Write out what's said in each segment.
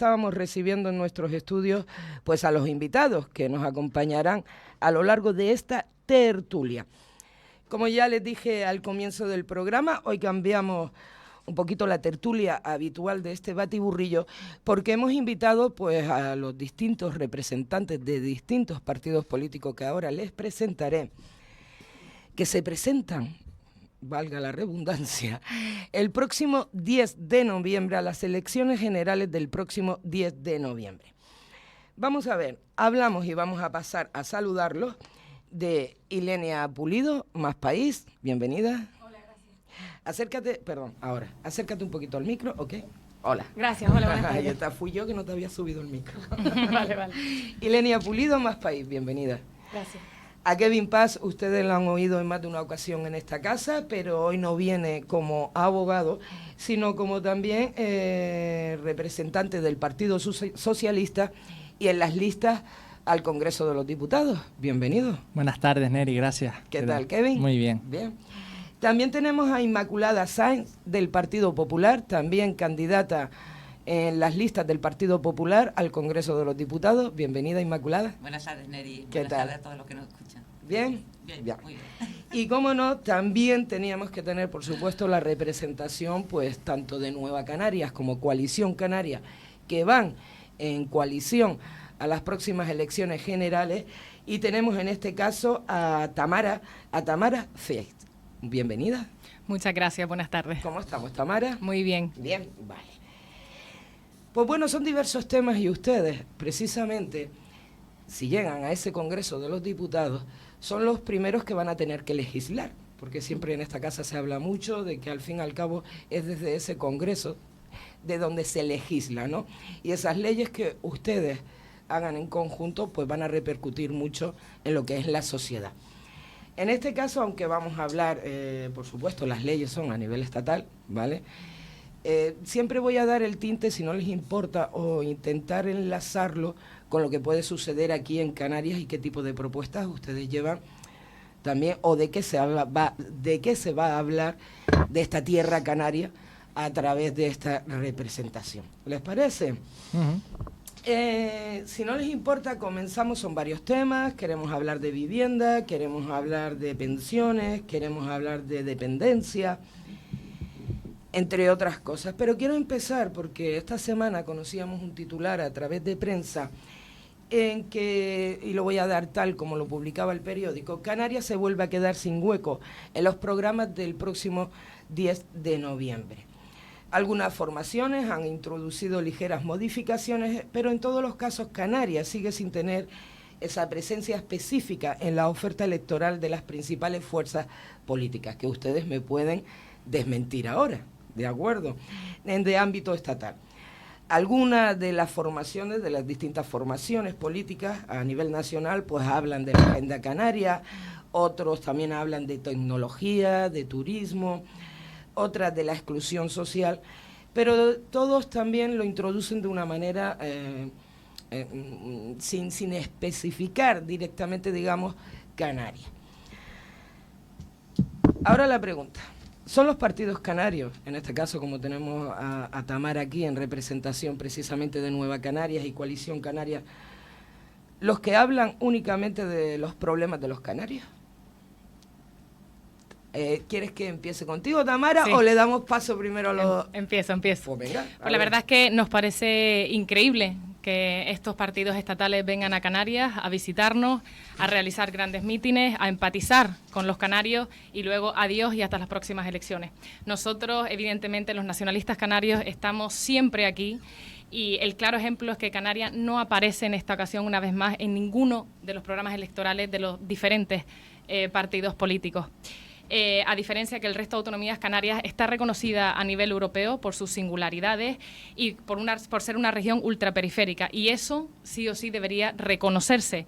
estábamos recibiendo en nuestros estudios pues a los invitados que nos acompañarán a lo largo de esta tertulia. Como ya les dije al comienzo del programa, hoy cambiamos un poquito la tertulia habitual de este batiburrillo, porque hemos invitado pues a los distintos representantes de distintos partidos políticos que ahora les presentaré, que se presentan, valga la redundancia, el próximo 10 de noviembre, a las elecciones generales del próximo 10 de noviembre. Vamos a ver, hablamos y vamos a pasar a saludarlos de Ilenia Pulido, Más País, bienvenida. Acércate un poquito al micro, ¿ok? Hola. Gracias, hola, buenas tardes. Ahí está, fui yo que no te había subido el micro. Vale. Ilenia Pulido, Más País, bienvenida. Gracias. A Kevin Paz, ustedes lo han oído en más de una ocasión en esta casa, pero hoy no viene como abogado, sino como también representante del Partido Socialista y en las listas al Congreso de los Diputados. Bienvenido. Buenas tardes, Neri, gracias. ¿Qué tal, Kevin? Muy bien. Bien. También tenemos a Inmaculada Sáenz del Partido Popular, también candidata en las listas del Partido Popular al Congreso de los Diputados. Bienvenida, Inmaculada. Buenas tardes, Neri. ¿Qué Buenas tal? tardes a todos los que nos escuchan. ¿Bien? Bien, Ya. muy bien. Y cómo no, también teníamos que tener, por supuesto, la representación, pues, tanto de Nueva Canarias como Coalición Canaria, que van en coalición a las próximas elecciones generales, y tenemos en este caso a Tamara Feist. Bienvenida. Muchas gracias, buenas tardes. ¿Cómo estamos, Tamara? Muy bien. Bien, vale. Pues bueno, son diversos temas y ustedes, precisamente, si llegan a ese Congreso de los Diputados, son los primeros que van a tener que legislar, porque siempre en esta casa se habla mucho de que al fin y al cabo es desde ese Congreso de donde se legisla, ¿no? Y esas leyes que ustedes hagan en conjunto, pues van a repercutir mucho en lo que es la sociedad. En este caso, aunque vamos a hablar, por supuesto, las leyes son a nivel estatal, ¿vale? Siempre voy a dar el tinte, si no les importa, o intentar enlazarlo con lo que puede suceder aquí en Canarias y qué tipo de propuestas ustedes llevan también, o de qué se va a hablar de esta tierra canaria a través de esta representación. ¿Les parece? Uh-huh. Si no les importa, comenzamos, son varios temas. Queremos hablar de vivienda, queremos hablar de pensiones, queremos hablar de dependencia, entre otras cosas. Pero quiero empezar porque esta semana conocíamos un titular a través de prensa en que, y lo voy a dar tal como lo publicaba el periódico, Canarias se vuelve a quedar sin hueco en los programas del próximo 10 de noviembre. Algunas formaciones han introducido ligeras modificaciones, pero en todos los casos Canarias sigue sin tener esa presencia específica en la oferta electoral de las principales fuerzas políticas, que ustedes me pueden desmentir ahora, ¿de acuerdo? De ámbito estatal. Algunas de las formaciones, de las distintas formaciones políticas a nivel nacional, pues hablan de la agenda canaria, otros también hablan de tecnología, de turismo, otras de la exclusión social, pero todos también lo introducen de una manera sin especificar directamente, digamos, Canarias. Ahora la pregunta, ¿son los partidos canarios, en este caso como tenemos a Tamara aquí en representación precisamente de Nueva Canarias y Coalición Canaria, los que hablan únicamente de los problemas de los canarios? ¿Quieres que empiece contigo, Tamara, sí, o le damos paso primero a los...? Empiezo. Pues venga. Pues la verdad es que nos parece increíble que estos partidos estatales vengan a Canarias a visitarnos, a realizar grandes mítines, a empatizar con los canarios y luego adiós y hasta las próximas elecciones. Nosotros, evidentemente, los nacionalistas canarios estamos siempre aquí y el claro ejemplo es que Canarias no aparece en esta ocasión, una vez más, en ninguno de los programas electorales de los diferentes partidos políticos. A diferencia que el resto de autonomías, Canarias está reconocida a nivel europeo por sus singularidades y por ser una región ultraperiférica, y eso sí o sí debería reconocerse,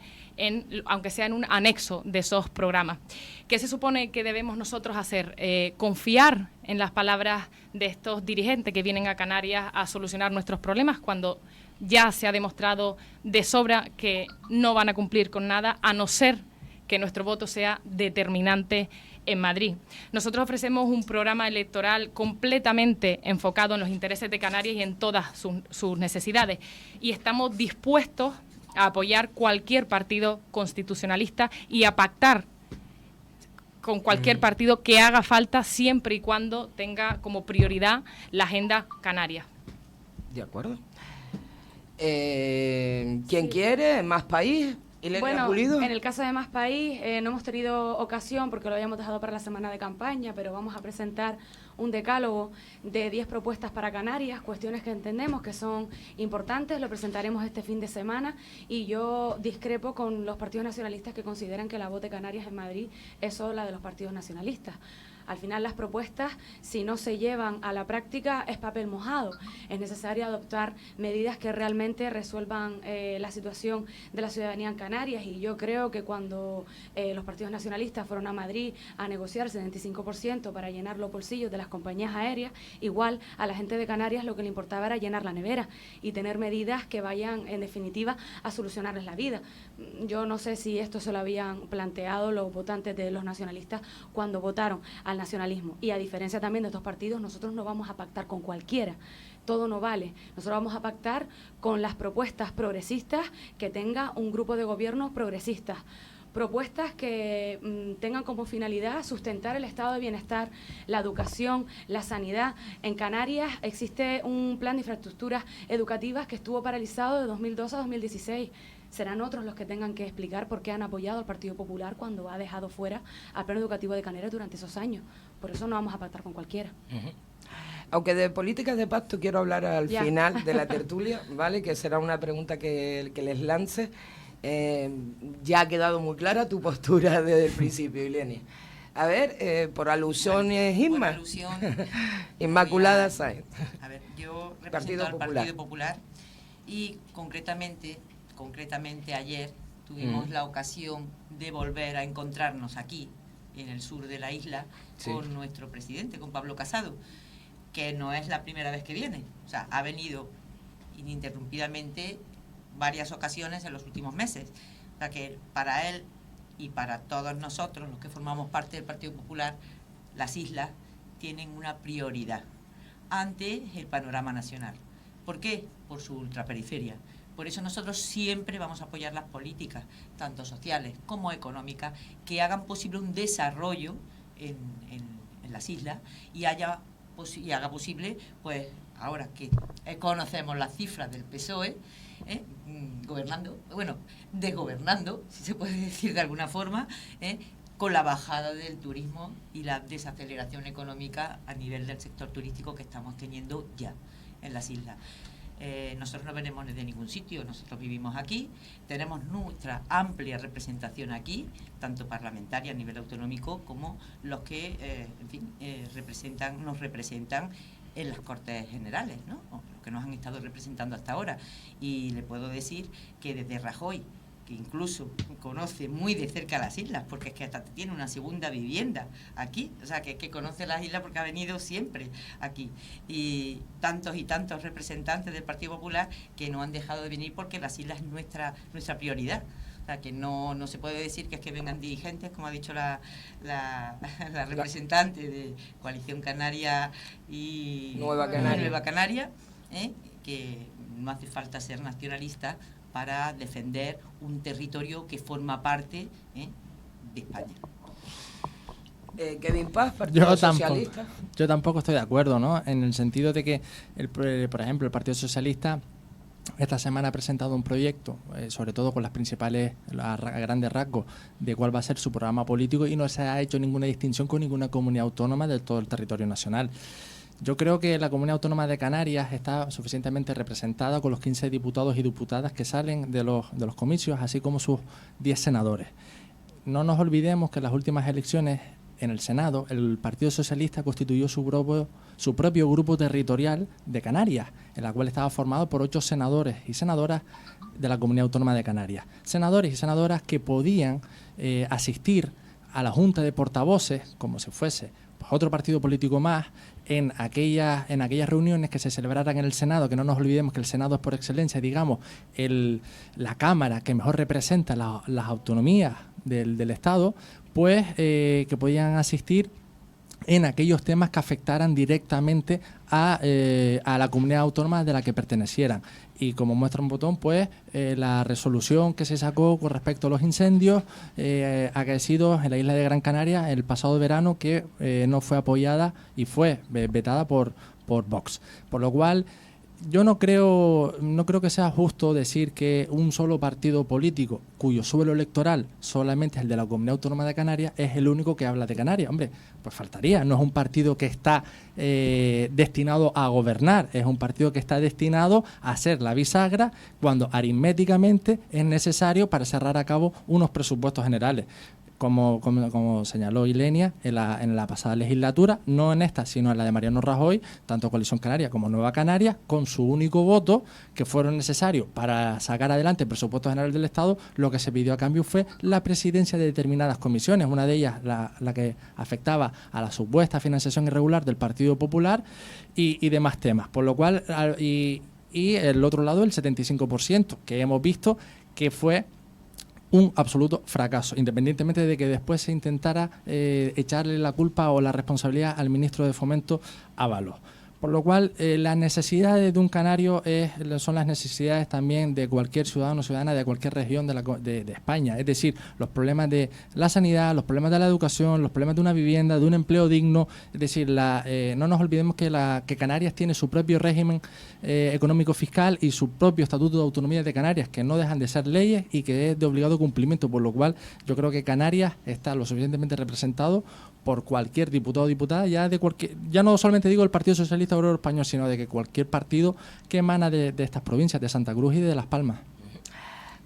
aunque sea en un anexo de esos programas. ¿Qué se supone que debemos nosotros hacer? Confiar en las palabras de estos dirigentes que vienen a Canarias a solucionar nuestros problemas cuando ya se ha demostrado de sobra que no van a cumplir con nada, a no ser que nuestro voto sea determinante en Madrid. Nosotros ofrecemos un programa electoral completamente enfocado en los intereses de Canarias y en todas sus necesidades, y estamos dispuestos a apoyar cualquier partido constitucionalista y a pactar con cualquier partido que haga falta, siempre y cuando tenga como prioridad la agenda canaria. De acuerdo. ¿Quién quiere? ¿Más país? Bueno, Pulido. en el caso de Más País no hemos tenido ocasión porque lo habíamos dejado para la semana de campaña, pero vamos a presentar un decálogo de 10 propuestas para Canarias, cuestiones que entendemos que son importantes, lo presentaremos este fin de semana, y yo discrepo con los partidos nacionalistas que consideran que la voz de Canarias en Madrid es solo la de los partidos nacionalistas. Al final las propuestas, si no se llevan a la práctica, es papel mojado. Es necesario adoptar medidas que realmente resuelvan la situación de la ciudadanía en Canarias, y yo creo que cuando los partidos nacionalistas fueron a Madrid a negociar el 75% para llenar los bolsillos de las compañías aéreas, igual a la gente de Canarias lo que le importaba era llenar la nevera y tener medidas que vayan, en definitiva, a solucionarles la vida. Yo no sé si esto se lo habían planteado los votantes de los nacionalistas cuando votaron al nacionalismo, y a diferencia también de estos partidos, nosotros no vamos a pactar con cualquiera, todo no vale, nosotros vamos a pactar con las propuestas progresistas que tenga un grupo de gobierno progresistas, propuestas que tengan como finalidad sustentar el estado de bienestar, la educación, la sanidad. En Canarias existe un plan de infraestructuras educativas que estuvo paralizado de 2012 a 2016. Serán otros los que tengan que explicar por qué han apoyado al Partido Popular cuando ha dejado fuera al plan educativo de Canarias durante esos años. Por eso no vamos a pactar con cualquiera. Aunque de políticas de pacto quiero hablar al final de la tertulia, ¿vale? Que será una pregunta que les lance. Ya ha quedado muy clara tu postura desde el principio, Ilenia. A ver, por alusiones, Inma. Por alusión, Inmaculada Sáenz. A ver, yo represento al Partido Popular y concretamente ayer tuvimos la ocasión de volver a encontrarnos aquí, en el sur de la isla, con nuestro presidente, con Pablo Casado, que no es la primera vez que viene. O sea, ha venido ininterrumpidamente varias ocasiones en los últimos meses. O sea que para él y para todos nosotros, los que formamos parte del Partido Popular, las islas tienen una prioridad ante el panorama nacional. ¿Por qué? Por su ultraperiferia. Por eso nosotros siempre vamos a apoyar las políticas, tanto sociales como económicas, que hagan posible un desarrollo en las islas y haga posible, pues ahora que conocemos las cifras del PSOE, desgobernando, si se puede decir de alguna forma, con la bajada del turismo y la desaceleración económica a nivel del sector turístico que estamos teniendo ya en las islas. Nosotros no venimos de ningún sitio, nosotros vivimos aquí, tenemos nuestra amplia representación aquí, tanto parlamentaria a nivel autonómico como los que nos representan en las Cortes Generales, ¿no? O los que nos han estado representando hasta ahora. Y le puedo decir que desde Rajoy, que incluso conoce muy de cerca las islas, porque es que hasta tiene una segunda vivienda aquí, o sea, que conoce las islas porque ha venido siempre aquí. Y tantos representantes del Partido Popular que no han dejado de venir porque las islas es nuestra prioridad. O sea, que no se puede decir que es que vengan dirigentes, como ha dicho la representante de Coalición Canaria y Nueva Canaria, que no hace falta ser nacionalista para defender un territorio que forma parte de España. Kevin Paz, Partido Socialista. Yo tampoco estoy de acuerdo, ¿no? En el sentido de que, por ejemplo, el Partido Socialista esta semana ha presentado un proyecto, sobre todo con las principales, a grandes rasgos, de cuál va a ser su programa político, y no se ha hecho ninguna distinción con ninguna comunidad autónoma de todo el territorio nacional. Yo creo que la Comunidad Autónoma de Canarias está suficientemente representada con los 15 diputados y diputadas que salen de los comicios, así como sus 10 senadores. No nos olvidemos que en las últimas elecciones en el Senado, el Partido Socialista constituyó su propio grupo territorial de Canarias, en la cual estaba formado por 8 senadores y senadoras de la Comunidad Autónoma de Canarias. Senadores y senadoras que podían asistir a la Junta de Portavoces, como si fuese pues, otro partido político más, en aquellas reuniones que se celebraran en el Senado, que no nos olvidemos que el Senado es por excelencia, digamos, la Cámara que mejor representa las autonomías del Estado, pues que podían asistir en aquellos temas que afectaran directamente a la comunidad autónoma de la que pertenecieran. Y como muestra un botón, pues la resolución que se sacó con respecto a los incendios acaecidos en la isla de Gran Canaria el pasado verano, que no fue apoyada y fue vetada por Vox. Por lo cual, yo no creo que sea justo decir que un solo partido político cuyo suelo electoral solamente es el de la Comunidad Autónoma de Canarias es el único que habla de Canarias. Hombre, pues faltaría. No es un partido que está destinado a gobernar, es un partido que está destinado a ser la bisagra cuando aritméticamente es necesario para cerrar a cabo unos presupuestos generales. Como señaló Ilenia, en la pasada legislatura, no en esta, sino en la de Mariano Rajoy, tanto Coalición Canaria como Nueva Canarias, con su único voto, que fueron necesarios para sacar adelante el presupuesto general del Estado, lo que se pidió a cambio fue la presidencia de determinadas comisiones, una de ellas la que afectaba a la supuesta financiación irregular del Partido Popular y demás temas. Por lo cual, y el otro lado, el 75%, que hemos visto que fue un absoluto fracaso, independientemente de que después se intentara echarle la culpa o la responsabilidad al ministro de Fomento, Ábalos. Por lo cual, las necesidades de un canario son las necesidades también de cualquier ciudadano o ciudadana de cualquier región de España. Es decir, los problemas de la sanidad, los problemas de la educación, los problemas de una vivienda, de un empleo digno. Es decir, no nos olvidemos que Canarias tiene su propio régimen económico fiscal y su propio Estatuto de Autonomía de Canarias, que no dejan de ser leyes y que es de obligado cumplimiento. Por lo cual, yo creo que Canarias está lo suficientemente representado por cualquier diputado o diputada, ya no solamente digo el Partido Socialista Obrero Español, sino de que cualquier partido que emana de estas provincias, de Santa Cruz y de Las Palmas.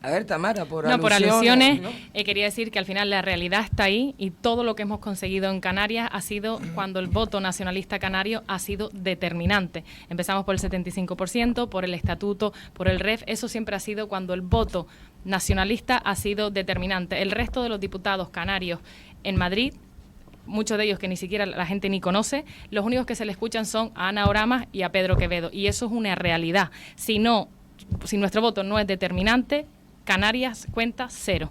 A ver, Tamara, por alusiones, ¿no? Quería decir que al final la realidad está ahí y todo lo que hemos conseguido en Canarias ha sido cuando el voto nacionalista canario ha sido determinante. Empezamos por el 75%, por el estatuto, por el REF, eso siempre ha sido cuando el voto nacionalista ha sido determinante. El resto de los diputados canarios en Madrid, muchos de ellos que ni siquiera la gente ni conoce, los únicos que se le escuchan son a Ana Oramas y a Pedro Quevedo, y eso es una realidad. Si nuestro voto no es determinante, Canarias cuenta cero.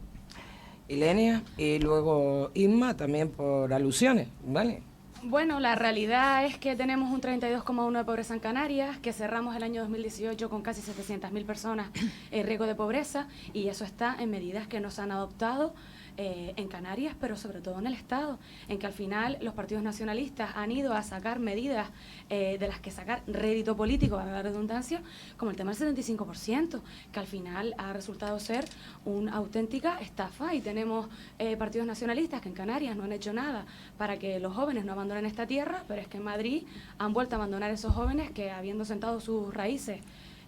Ilenia, y luego Inma también por alusiones, ¿vale? Bueno, la realidad es que tenemos un 32,1 de pobreza en Canarias, que cerramos el año 2018 con casi 700.000 personas en riesgo de pobreza, y eso está en medidas que nos han adoptado en Canarias, pero sobre todo en el Estado, en que al final los partidos nacionalistas han ido a sacar medidas de las que sacar rédito político, para la redundancia, como el tema del 75%, que al final ha resultado ser una auténtica estafa, y tenemos partidos nacionalistas que en Canarias no han hecho nada para que los jóvenes no abandonen esta tierra, pero es que en Madrid han vuelto a abandonar esos jóvenes que, habiendo sentado sus raíces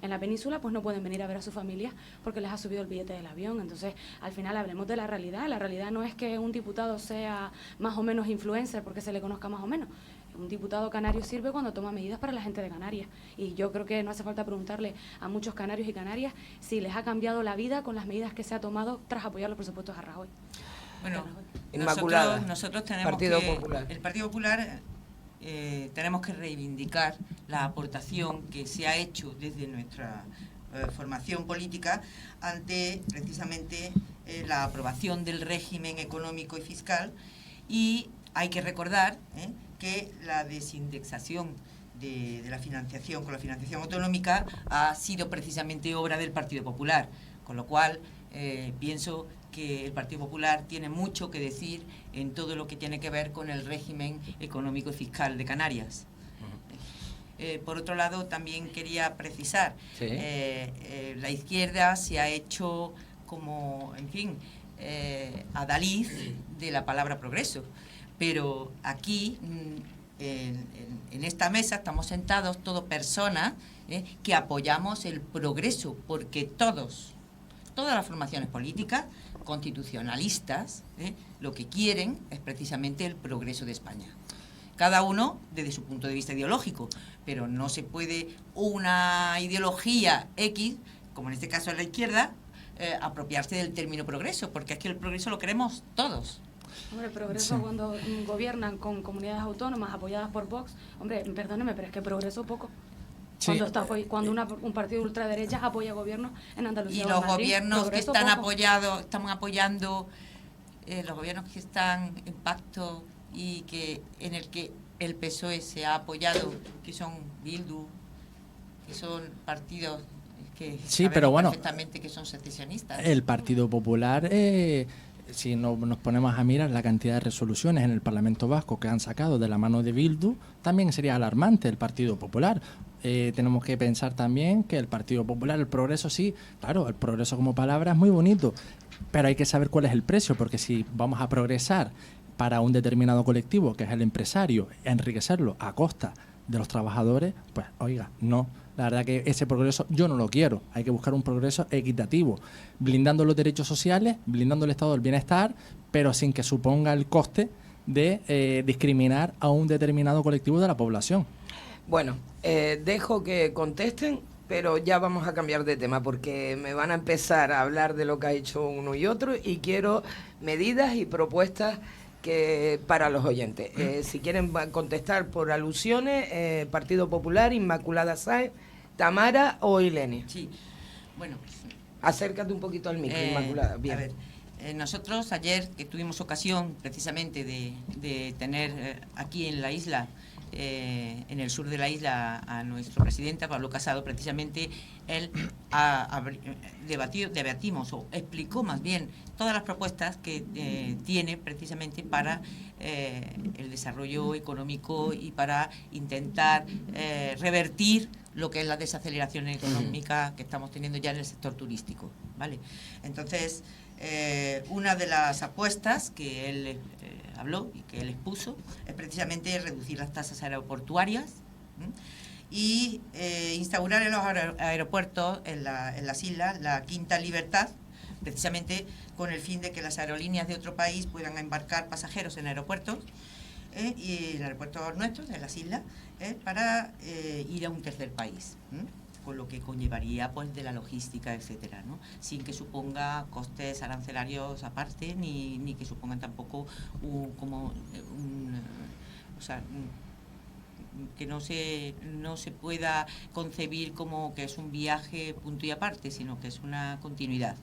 en la península, pues no pueden venir a ver a su familia porque les ha subido el billete del avión. Entonces, al final hablemos de la realidad. La realidad no es que un diputado sea más o menos influencer porque se le conozca más o menos. Un diputado canario sirve cuando toma medidas para la gente de Canarias. Y yo creo que no hace falta preguntarle a muchos canarios y canarias si les ha cambiado la vida con las medidas que se ha tomado tras apoyar los presupuestos a Rajoy. Bueno, Inmaculada, nosotros tenemos Partido Popular. El Partido Popular tenemos que reivindicar la aportación que se ha hecho desde nuestra formación política ante precisamente la aprobación del régimen económico y fiscal, y hay que recordar que la desindexación de la financiación con la financiación autonómica ha sido precisamente obra del Partido Popular, con lo cual pienso que el Partido Popular tiene mucho que decir en todo lo que tiene que ver con el régimen económico y fiscal de Canarias. Por otro lado, también quería precisar, sí. La izquierda se ha hecho como, en fin, adalid de la palabra progreso, pero aquí, en esta mesa, estamos sentados todas personas que apoyamos el progreso, porque todas las formaciones políticas constitucionalistas, lo que quieren es precisamente el progreso de España. Cada uno desde su punto de vista ideológico, pero no se puede una ideología X, como en este caso es la izquierda, apropiarse del término progreso, porque es que el progreso lo queremos todos. Hombre, progreso sí. Cuando gobiernan con comunidades autónomas apoyadas por Vox, hombre, perdóneme, pero es que progreso poco. Sí. Cuando un partido de ultraderecha apoya gobiernos en Andalucía y los Madrid, gobiernos que están apoyando los gobiernos que están en pacto y en el que el PSOE se ha apoyado, que son Bildu, que son partidos que sí, sabemos pero bueno, perfectamente que son secesionistas. El Partido Popular, si nos ponemos a mirar la cantidad de resoluciones en el Parlamento Vasco que han sacado de la mano de Bildu, también sería alarmante el Partido Popular. Tenemos que pensar también que el Partido Popular, el progreso sí, claro, el progreso como palabra es muy bonito, pero hay que saber cuál es el precio, porque si vamos a progresar para un determinado colectivo, que es el empresario, enriquecerlo a costa de los trabajadores, pues oiga, no. La verdad que ese progreso yo no lo quiero. Hay que buscar un progreso equitativo, blindando los derechos sociales, blindando el estado del bienestar, pero sin que suponga el coste de discriminar a un determinado colectivo de la población. Bueno, dejo que contesten, pero ya vamos a cambiar de tema porque me van a empezar a hablar de lo que ha hecho uno y otro y quiero medidas y propuestas para los oyentes. Si quieren contestar por alusiones, Partido Popular, Inmaculada Sáenz, Tamara o Ilenia. Sí, bueno. Acércate un poquito al micro, Inmaculada. Bien. A ver, nosotros ayer que tuvimos ocasión precisamente de tener aquí en la isla, en el sur de la isla, a nuestro presidente, a Pablo Casado, precisamente él debatimos o explicó más bien todas las propuestas que tiene precisamente para el desarrollo económico y para intentar revertir lo que es la desaceleración económica que estamos teniendo ya en el sector turístico, ¿vale? Entonces, una de las apuestas que él habló y que él expuso es precisamente reducir las tasas aeroportuarias y instaurar en los aeropuertos, en las islas, la quinta libertad, precisamente con el fin de que las aerolíneas de otro país puedan embarcar pasajeros en aeropuertos y en aeropuertos nuestros, de las islas, para ir a un tercer país, con lo que conllevaría pues de la logística, etcétera, ¿no? Sin que suponga costes arancelarios aparte, ni que supongan tampoco que no se pueda concebir como que es un viaje punto y aparte, sino que es una continuidad.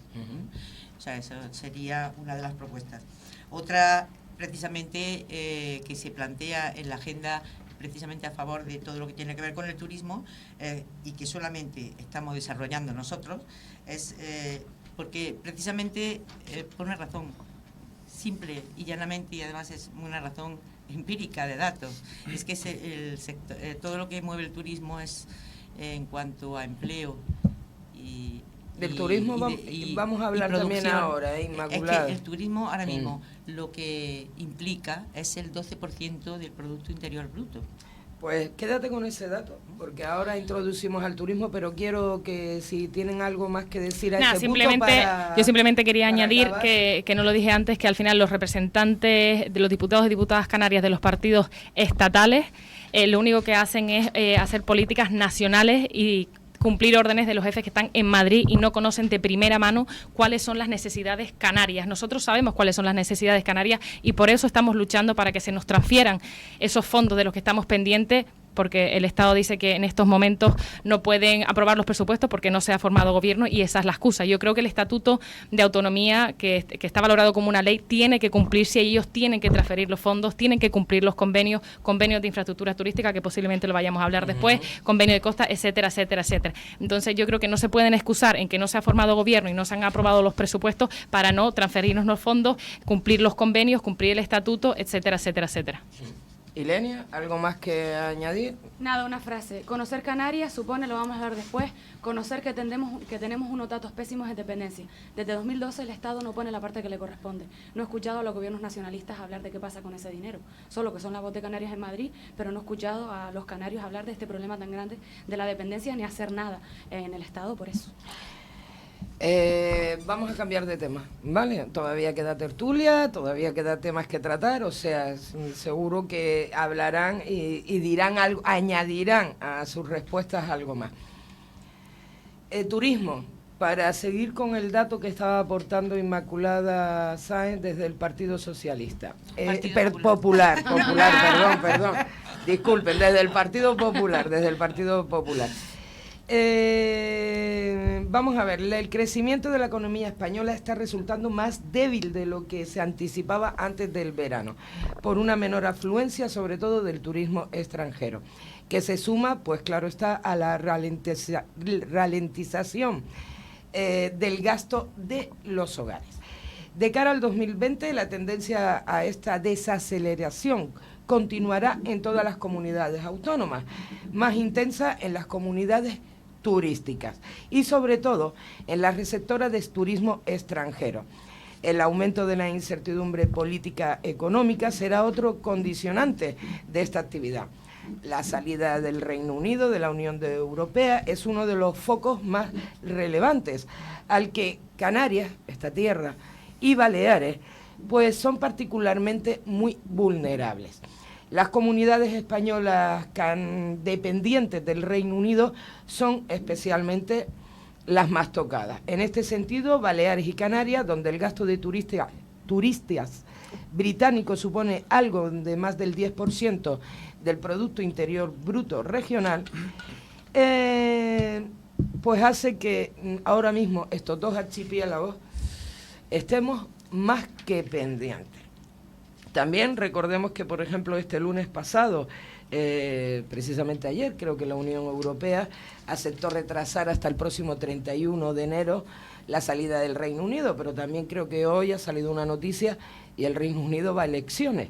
O sea, eso sería una de las propuestas. Otra, precisamente, que se plantea en la agenda precisamente a favor de todo lo que tiene que ver con el turismo y que solamente estamos desarrollando nosotros, es porque precisamente por una razón simple y llanamente, y además es una razón empírica de datos, es que el sector, todo lo que mueve el turismo es en cuanto a empleo y del turismo vamos a hablar también ahora, Inmaculada. Es que el turismo ahora mismo lo que implica es el 12% del Producto Interior Bruto. Pues quédate con ese dato, porque ahora introducimos al turismo, pero quiero que si tienen algo más que decir a ese punto yo simplemente quería añadir que no lo dije antes, que al final los representantes de los diputados y diputadas canarias de los partidos estatales lo único que hacen es hacer políticas nacionales y cumplir órdenes de los jefes que están en Madrid y no conocen de primera mano cuáles son las necesidades canarias. Nosotros sabemos cuáles son las necesidades canarias y por eso estamos luchando para que se nos transfieran esos fondos de los que estamos pendientes, porque el Estado dice que en estos momentos no pueden aprobar los presupuestos porque no se ha formado gobierno y esa es la excusa. Yo creo que el Estatuto de Autonomía, que está valorado como una ley, tiene que cumplirse y ellos tienen que transferir los fondos, tienen que cumplir los convenios de infraestructura turística, que posiblemente lo vayamos a hablar después, convenio de costa, etcétera, etcétera, etcétera. Entonces yo creo que no se pueden excusar en que no se ha formado gobierno y no se han aprobado los presupuestos para no transferirnos los fondos, cumplir los convenios, cumplir el Estatuto, etcétera, etcétera, etcétera. Ilenia, ¿algo más que añadir? Nada, una frase. Conocer Canarias supone, lo vamos a hablar después, conocer que tenemos unos datos pésimos de dependencia. Desde 2012 el Estado no pone la parte que le corresponde. No he escuchado a los gobiernos nacionalistas hablar de qué pasa con ese dinero. Solo que son la voz de Canarias en Madrid, pero no he escuchado a los canarios hablar de este problema tan grande de la dependencia ni hacer nada en el Estado por eso. Vamos a cambiar de tema, ¿vale? Todavía queda tertulia, todavía queda temas que tratar, o sea, seguro que hablarán y dirán algo, añadirán a sus respuestas algo más. Turismo, para seguir con el dato que estaba aportando Inmaculada Sáenz desde el Partido Socialista. Popular, perdón. Disculpen, desde el Partido Popular. vamos a ver, el crecimiento de la economía española está resultando más débil de lo que se anticipaba antes del verano, por una menor afluencia, sobre todo del turismo extranjero, que se suma, pues claro está, a la ralentización del gasto de los hogares. De cara al 2020, la tendencia a esta desaceleración continuará en todas las comunidades autónomas, más intensa en las comunidades turísticas y sobre todo en las receptoras de turismo extranjero. El aumento de la incertidumbre política económica será otro condicionante de esta actividad. La salida del Reino Unido de la Unión Europea es uno de los focos más relevantes al que Canarias, esta tierra, y Baleares, pues son particularmente muy vulnerables. Las comunidades españolas dependientes del Reino Unido son especialmente las más tocadas. En este sentido, Baleares y Canarias, donde el gasto de turistas británicos supone algo de más del 10% del Producto Interior Bruto regional, pues hace que ahora mismo estos dos archipiélagos estemos más que pendientes. También recordemos que, por ejemplo, este lunes pasado, precisamente ayer, creo que la Unión Europea aceptó retrasar hasta el próximo 31 de enero la salida del Reino Unido, pero también creo que hoy ha salido una noticia y el Reino Unido va a elecciones,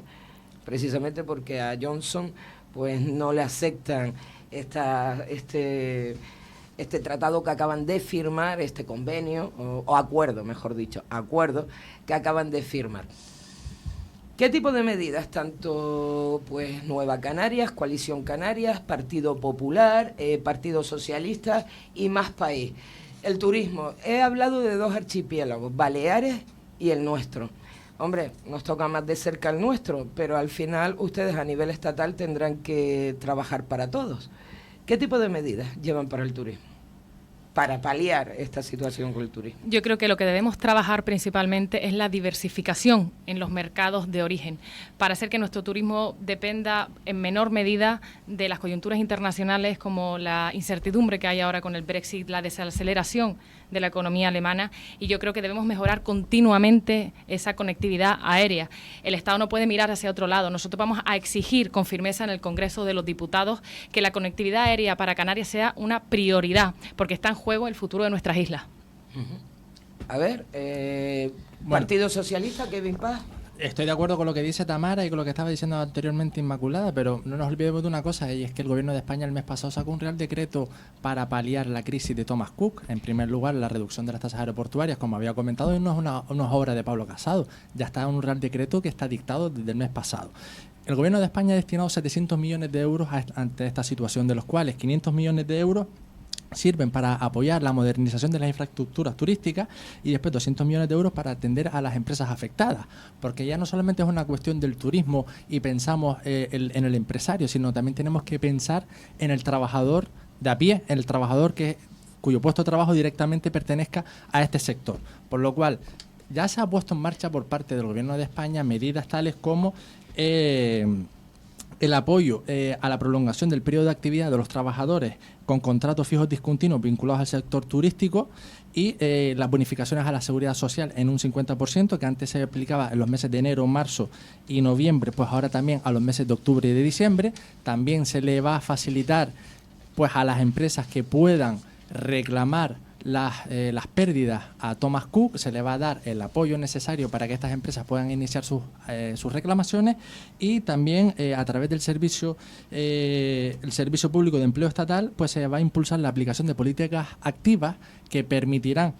precisamente porque a Johnson pues no le aceptan este tratado que acaban de firmar, este convenio, o acuerdo, mejor dicho, acuerdo que acaban de firmar. ¿Qué tipo de medidas? Tanto pues Nueva Canarias, Coalición Canarias, Partido Popular, Partido Socialista y Más País. El turismo. He hablado de dos archipiélagos, Baleares y el nuestro. Hombre, nos toca más de cerca el nuestro, pero al final ustedes a nivel estatal tendrán que trabajar para todos. ¿Qué tipo de medidas llevan para el turismo? Para paliar esta situación con el turismo. Yo creo que lo que debemos trabajar principalmente es la diversificación en los mercados de origen, para hacer que nuestro turismo dependa en menor medida de las coyunturas internacionales, como la incertidumbre que hay ahora con el Brexit, la desaceleración de la economía alemana, y yo creo que debemos mejorar continuamente esa conectividad aérea. El Estado no puede mirar hacia otro lado. Nosotros vamos a exigir con firmeza en el Congreso de los Diputados que la conectividad aérea para Canarias sea una prioridad, porque está en juego el futuro de nuestras islas. A ver, Partido Socialista, Kevin Paz. Estoy de acuerdo con lo que dice Tamara y con lo que estaba diciendo anteriormente Inmaculada, pero no nos olvidemos de una cosa, y es que el Gobierno de España el mes pasado sacó un Real Decreto para paliar la crisis de Thomas Cook. En primer lugar, la reducción de las tasas aeroportuarias, como había comentado, y no es una obra de Pablo Casado, ya está en un Real Decreto que está dictado desde el mes pasado. El Gobierno de España ha destinado 700 millones de euros ante esta situación, de los cuales 500 millones de euros sirven para apoyar la modernización de las infraestructuras turísticas y después 200 millones de euros para atender a las empresas afectadas, porque ya no solamente es una cuestión del turismo y pensamos en el empresario, sino también tenemos que pensar en el trabajador de a pie, en el trabajador cuyo puesto de trabajo directamente pertenezca a este sector, por lo cual ya se ha puesto en marcha por parte del Gobierno de España medidas tales como el apoyo a la prolongación del periodo de actividad de los trabajadores con contratos fijos discontinuos vinculados al sector turístico y las bonificaciones a la seguridad social en un 50%, que antes se aplicaba en los meses de enero, marzo y noviembre, pues ahora también a los meses de octubre y de diciembre. También se le va a facilitar pues a las empresas que puedan reclamar las pérdidas a Thomas Cook, se le va a dar el apoyo necesario para que estas empresas puedan iniciar sus reclamaciones, y también a través del servicio público de empleo estatal, pues se va a impulsar la aplicación de políticas activas que permitirán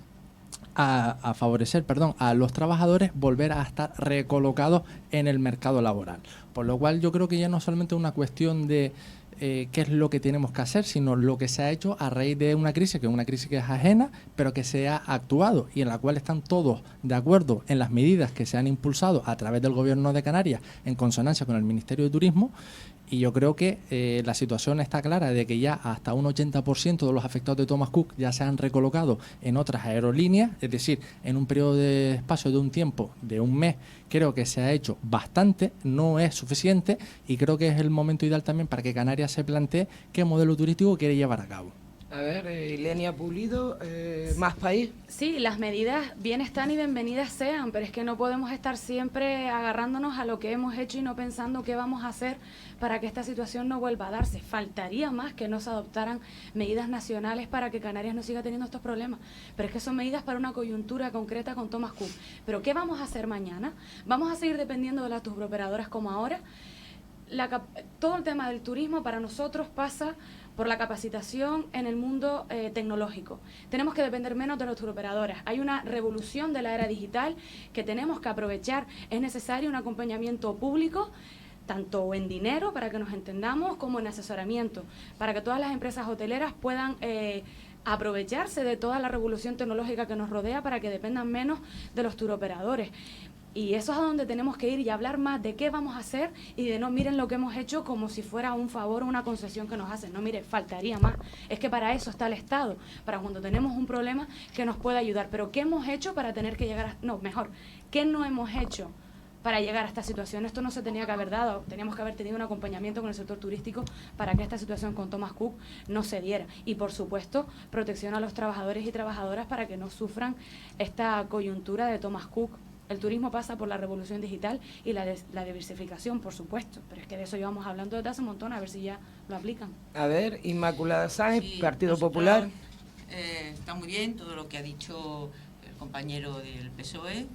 a favorecer a los trabajadores volver a estar recolocados en el mercado laboral. Por lo cual yo creo que ya no solamente es una cuestión de qué es lo que tenemos que hacer, sino lo que se ha hecho a raíz de una crisis que es ajena, pero que se ha actuado y en la cual están todos de acuerdo en las medidas que se han impulsado a través del Gobierno de Canarias en consonancia con el Ministerio de Turismo. Y yo creo que la situación está clara de que ya hasta un 80% de los afectados de Thomas Cook ya se han recolocado en otras aerolíneas, es decir, en un periodo de espacio de un tiempo de un mes. Creo que se ha hecho bastante, no es suficiente, y creo que es el momento ideal también para que Canarias se plantee qué modelo turístico quiere llevar a cabo. A ver, Ilenia Pulido, Más País. Sí, las medidas bien están y bienvenidas sean, pero es que no podemos estar siempre agarrándonos a lo que hemos hecho y no pensando qué vamos a hacer para que esta situación no vuelva a darse. Faltaría más que no se adoptaran medidas nacionales para que Canarias no siga teniendo estos problemas, pero es que son medidas para una coyuntura concreta con Thomas Cook. ¿Pero qué vamos a hacer mañana? ¿Vamos a seguir dependiendo de las turoperadoras como ahora? Todo el tema del turismo para nosotros pasa por la capacitación en el mundo tecnológico. Tenemos que depender menos de las turoperadoras. Hay una revolución de la era digital que tenemos que aprovechar. Es necesario un acompañamiento público, tanto en dinero, para que nos entendamos, como en asesoramiento, para que todas las empresas hoteleras puedan aprovecharse de toda la revolución tecnológica que nos rodea para que dependan menos de los turoperadores. Y eso es a donde tenemos que ir y hablar más de qué vamos a hacer y de no miren lo que hemos hecho como si fuera un favor o una concesión que nos hacen. No, mire, faltaría más. Es que para eso está el Estado, para cuando tenemos un problema que nos pueda ayudar. Pero ¿qué hemos hecho para tener que llegar a...? No, mejor, ¿qué no hemos hecho para llegar a esta situación? Esto no se tenía que haber dado. Teníamos que haber tenido un acompañamiento con el sector turístico para que esta situación con Thomas Cook no se diera. Y, por supuesto, protección a los trabajadores y trabajadoras para que no sufran esta coyuntura de Thomas Cook. El turismo pasa por la revolución digital y la diversificación, por supuesto, pero es que de eso llevamos hablando desde hace un montón, a ver si ya lo aplican. A ver, Inmaculada Sáenz, Sí, Partido Popular. Está muy bien todo lo que ha dicho el compañero del PSOE,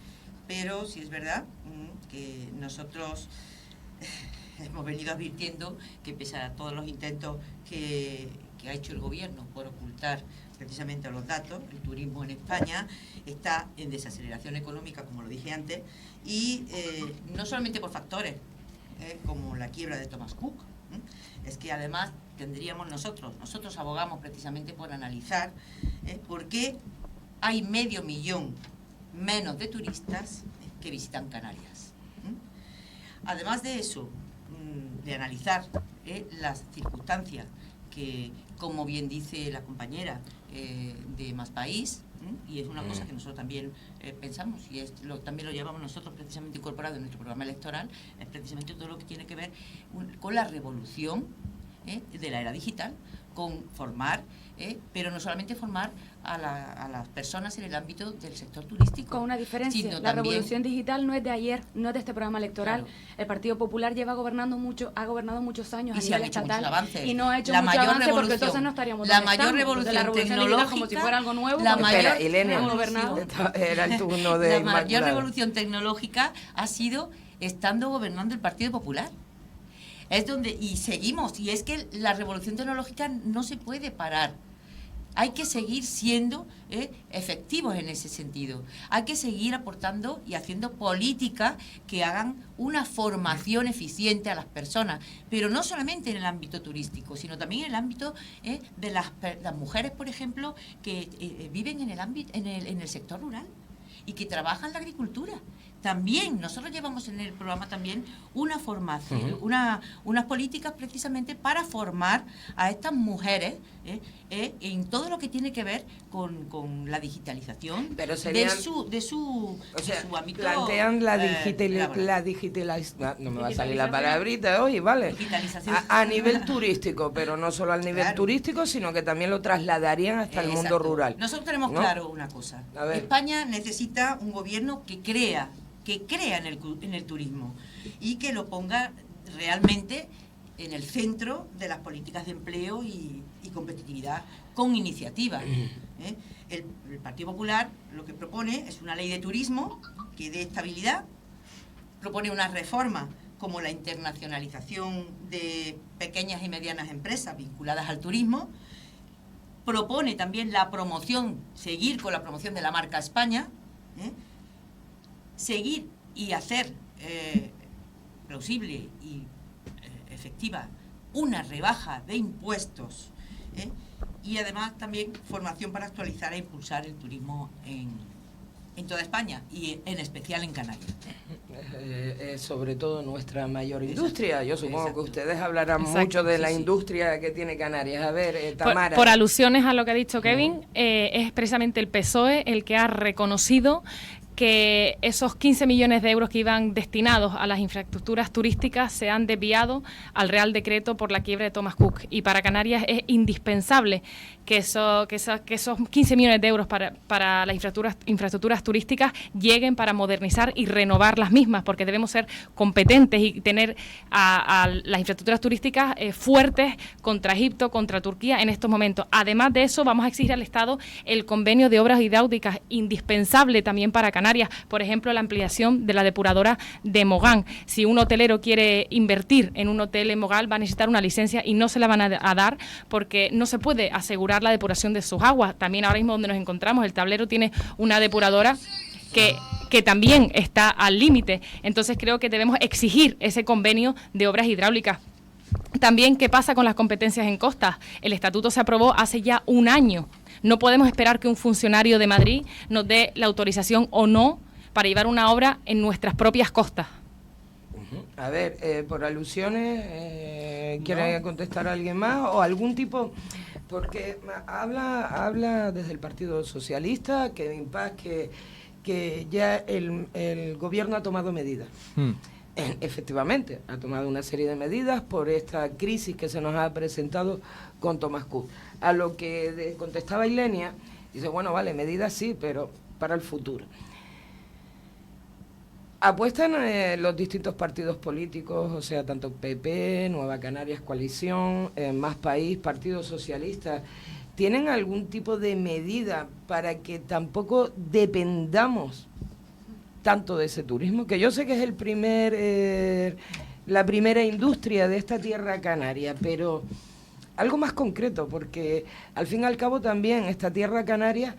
pero sí es verdad que nosotros hemos venido advirtiendo que pese a todos los intentos que ha hecho el gobierno por ocultar precisamente los datos, el turismo en España está en desaceleración económica, como lo dije antes, y no solamente por factores como la quiebra de Thomas Cook, es que además tendríamos nosotros abogamos precisamente por analizar por qué hay 500.000 menos de turistas que visitan Canarias. Además de eso, de analizar las circunstancias que, como bien dice la compañera de Más País, y es una cosa que nosotros también pensamos, y también lo llevamos nosotros precisamente incorporado en nuestro programa electoral, es precisamente todo lo que tiene que ver con la revolución de la era digital, con formar, pero no solamente formar a las personas en el ámbito del sector turístico. Con una diferencia, sino la también, revolución digital no es de ayer, no es de este programa electoral. Claro. El Partido Popular ha gobernado muchos años y a se han nivel hecho muchos estatal avances. y no ha hecho La mucho mayor avance porque revolución, entonces no estaríamos la donde mayor estamos. revolución La revolución digital tecnológica, como si fuera algo nuevo. la porque mayor Espera, Ilenia, hemos gobernado. era el turno de la Inmaculada. mayor revolución tecnológica ha sido estando gobernando el Partido Popular. Es donde, y seguimos, y es que la revolución tecnológica no se puede parar. Hay que seguir siendo efectivos en ese sentido. Hay que seguir aportando y haciendo políticas que hagan una formación eficiente a las personas, pero no solamente en el ámbito turístico, sino también en el ámbito de las mujeres, por ejemplo, que viven en el sector rural y que trabajan la agricultura. También nosotros llevamos en el programa también una formación, unas políticas precisamente para formar a estas mujeres en todo lo que tiene que ver con la digitalización. Pero serían, de su ámbito. Plantean la digitalización, no me va a salir la palabrita hoy, ¿vale? Digitalización. A nivel turístico, pero no solo al nivel Claro. turístico, sino que también lo trasladarían hasta el mundo Exacto. rural. Nosotros tenemos ¿no? claro una cosa. A ver. España necesita un gobierno que crea en el turismo y que lo ponga realmente en el centro de las políticas de empleo y competitividad con iniciativas. El Partido Popular lo que propone es una ley de turismo que dé estabilidad, propone una reforma como la internacionalización de pequeñas y medianas empresas vinculadas al turismo, propone también la promoción, seguir con la promoción de la marca España, seguir y hacer plausible y efectiva una rebaja de impuestos y además también formación para actualizar e impulsar el turismo en toda España y en especial en Canarias. Sobre todo nuestra mayor industria. Yo supongo Exacto. que ustedes hablarán Exacto, mucho de sí, la sí. industria que tiene Canarias. A ver, Tamara. Por alusiones a lo que ha dicho Kevin, es precisamente el PSOE el que ha reconocido que esos 15 millones de euros que iban destinados a las infraestructuras turísticas se han desviado al Real Decreto por la quiebra de Thomas Cook. Y para Canarias es indispensable que esos 15 millones de euros para las infraestructuras turísticas lleguen para modernizar y renovar las mismas, porque debemos ser competentes y tener a las infraestructuras turísticas fuertes contra Egipto, contra Turquía en estos momentos. Además de eso, vamos a exigir al Estado el convenio de obras hidráulicas indispensable también para Canarias, por ejemplo, la ampliación de la depuradora de Mogán. Si un hotelero quiere invertir en un hotel en Mogán, va a necesitar una licencia y no se la van a dar porque no se puede asegurar la depuración de sus aguas. También ahora mismo donde nos encontramos, el Tablero tiene una depuradora que también está al límite. Entonces creo que debemos exigir ese convenio de obras hidráulicas. También, ¿qué pasa con las competencias en costas? El estatuto se aprobó hace ya un año. No podemos esperar que un funcionario de Madrid nos dé la autorización o no para llevar una obra en nuestras propias costas. A ver, por alusiones, ¿quiere contestar a alguien más o algún tipo? Porque habla desde el Partido Socialista que en paz que ya el gobierno ha tomado medidas. Efectivamente, ha tomado una serie de medidas por esta crisis que se nos ha presentado con Thomas Cook. A lo que contestaba Ilenia, dice, bueno, vale, medidas sí, pero para el futuro. Apuestan los distintos partidos políticos, o sea, tanto PP, Nueva Canarias Coalición, Más País, Partido Socialista, ¿tienen algún tipo de medida para que tampoco dependamos tanto de ese turismo? Que yo sé que es la primera industria de esta tierra canaria, pero algo más concreto, porque al fin y al cabo también esta tierra canaria,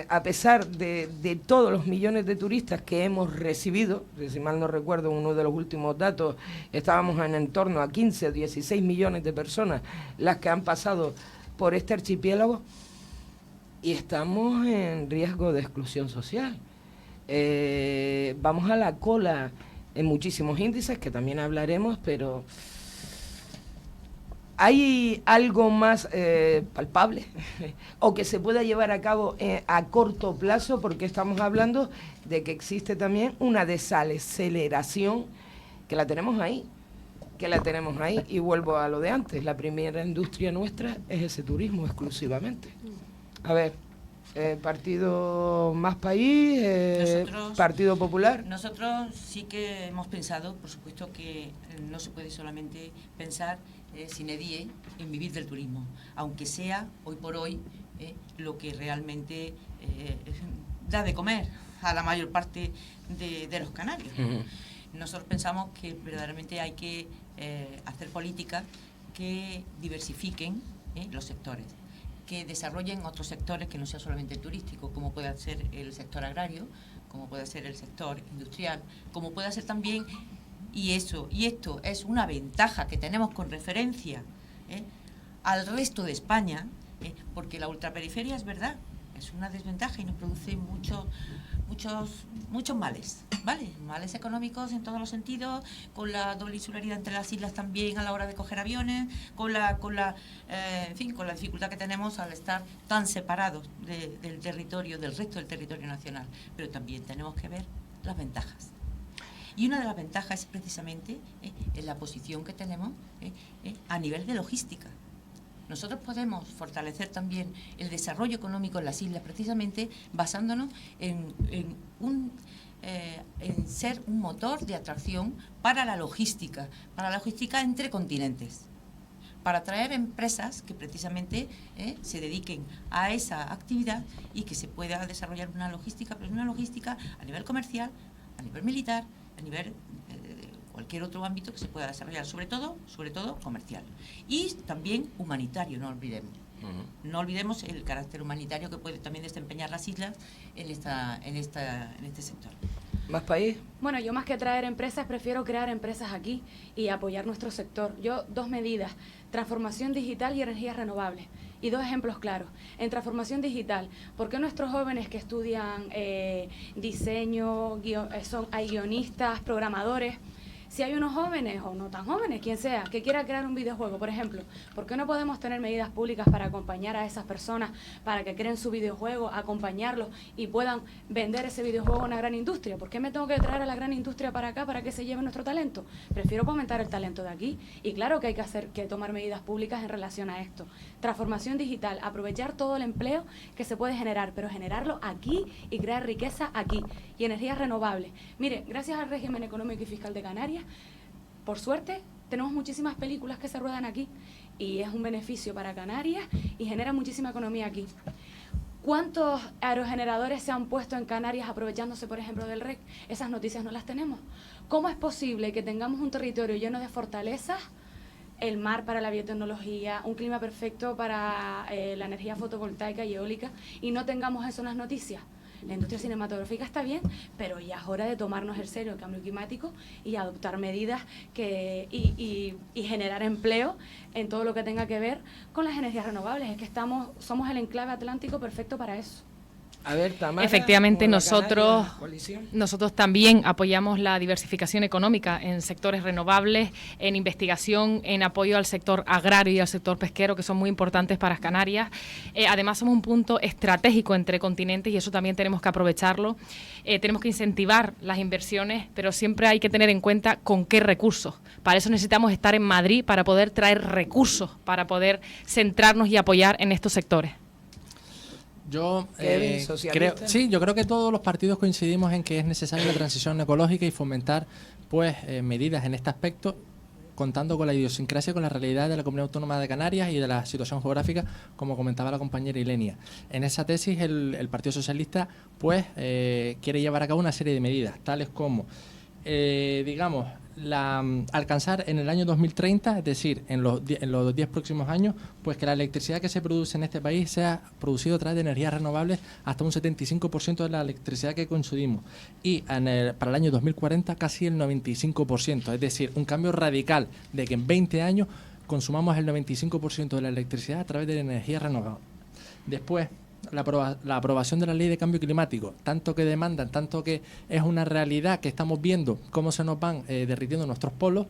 a pesar de todos los millones de turistas que hemos recibido, si mal no recuerdo, uno de los últimos datos, estábamos en torno a 15 o 16 millones de personas las que han pasado por este archipiélago, y estamos en riesgo de exclusión social. Vamos a la cola en muchísimos índices, que también hablaremos, pero ¿hay algo más palpable o que se pueda llevar a cabo a corto plazo? Porque estamos hablando de que existe también una desaceleración que la tenemos ahí, y vuelvo a lo de antes, la primera industria nuestra es ese turismo exclusivamente. A ver, Partido Más País, Partido Popular. Nosotros sí que hemos pensado, por supuesto, que no se puede solamente pensar sine die en vivir del turismo, aunque sea hoy por hoy lo que realmente da de comer a la mayor parte de los canarios. Nosotros pensamos que verdaderamente hay que hacer políticas que diversifiquen los sectores, que desarrollen otros sectores que no sea solamente el turístico, como puede ser el sector agrario, como puede ser el sector industrial, como puede ser también, y esto es una ventaja que tenemos con referencia al resto de España, porque la ultraperiferia es verdad, es una desventaja y nos produce muchos males, ¿vale? Males económicos en todos los sentidos, con la doble insularidad entre las islas también a la hora de coger aviones, con la dificultad que tenemos al estar tan separados del territorio, del resto del territorio nacional. Pero también tenemos que ver las ventajas. Y una de las ventajas es precisamente en la posición que tenemos a nivel de logística. Nosotros podemos fortalecer también el desarrollo económico en las islas precisamente basándonos en ser un motor de atracción para la logística entre continentes, para atraer empresas que precisamente se dediquen a esa actividad y que se pueda desarrollar una logística, pero una logística a nivel comercial, a nivel militar, a nivel cualquier otro ámbito que se pueda desarrollar, sobre todo comercial. Y también humanitario, no olvidemos. No olvidemos el carácter humanitario que puede también desempeñar las islas en este sector. ¿Más país? Bueno, yo más que traer empresas, prefiero crear empresas aquí y apoyar nuestro sector. Yo, 2 medidas, transformación digital y energías renovables. Y 2 ejemplos claros. En transformación digital, ¿por qué nuestros jóvenes que estudian diseño, hay guionistas, programadores, Si hay unos jóvenes o no tan jóvenes, quien sea, que quiera crear un videojuego, por ejemplo, ¿por qué no podemos tener medidas públicas para acompañar a esas personas para que creen su videojuego, acompañarlos y puedan vender ese videojuego a una gran industria? ¿Por qué me tengo que traer a la gran industria para acá para que se lleve nuestro talento? Prefiero fomentar el talento de aquí, y claro que hay que tomar medidas públicas en relación a esto. Transformación digital, aprovechar todo el empleo que se puede generar, pero generarlo aquí y crear riqueza aquí. Y energías renovables. Mire, gracias al régimen económico y fiscal de Canarias, por suerte, tenemos muchísimas películas que se ruedan aquí y es un beneficio para Canarias y genera muchísima economía aquí. ¿Cuántos aerogeneradores se han puesto en Canarias aprovechándose, por ejemplo, del REC? Esas noticias no las tenemos. ¿Cómo es posible que tengamos un territorio lleno de fortalezas, el mar para la biotecnología, un clima perfecto para la energía fotovoltaica y eólica, y no tengamos eso en las noticias? La industria cinematográfica está bien, pero ya es hora de tomarnos en serio el cambio climático y adoptar medidas y generar empleo en todo lo que tenga que ver con las energías renovables. Es que somos el enclave atlántico perfecto para eso. A ver, Tamara, Efectivamente, como la nosotros Canaria Coalición. también apoyamos la diversificación económica en sectores renovables, en investigación, en apoyo al sector agrario y al sector pesquero, que son muy importantes para Canarias. Además, somos un punto estratégico entre continentes y eso también tenemos que aprovecharlo. Tenemos que incentivar las inversiones, pero siempre hay que tener en cuenta con qué recursos. Para eso necesitamos estar en Madrid para poder traer recursos, para poder centrarnos y apoyar en estos sectores. Yo Kevin, socialista. yo creo que todos los partidos coincidimos en que es necesaria la transición ecológica y fomentar medidas en este aspecto, contando con la idiosincrasia, con la realidad de la Comunidad Autónoma de Canarias y de la situación geográfica, como comentaba la compañera Ilenia. En esa tesis el Partido Socialista quiere llevar a cabo una serie de medidas, tales como alcanzar en el año 2030, es decir, en los 10 próximos años, pues que la electricidad que se produce en este país sea producida a través de energías renovables hasta un 75% de la electricidad que consumimos. Y para el año 2040 casi el 95%, es decir, un cambio radical de que en 20 años consumamos el 95% de la electricidad a través de energías renovables. Después, la aprobación de la ley de cambio climático, tanto que demandan, tanto que es una realidad que estamos viendo cómo se nos van derritiendo nuestros polos,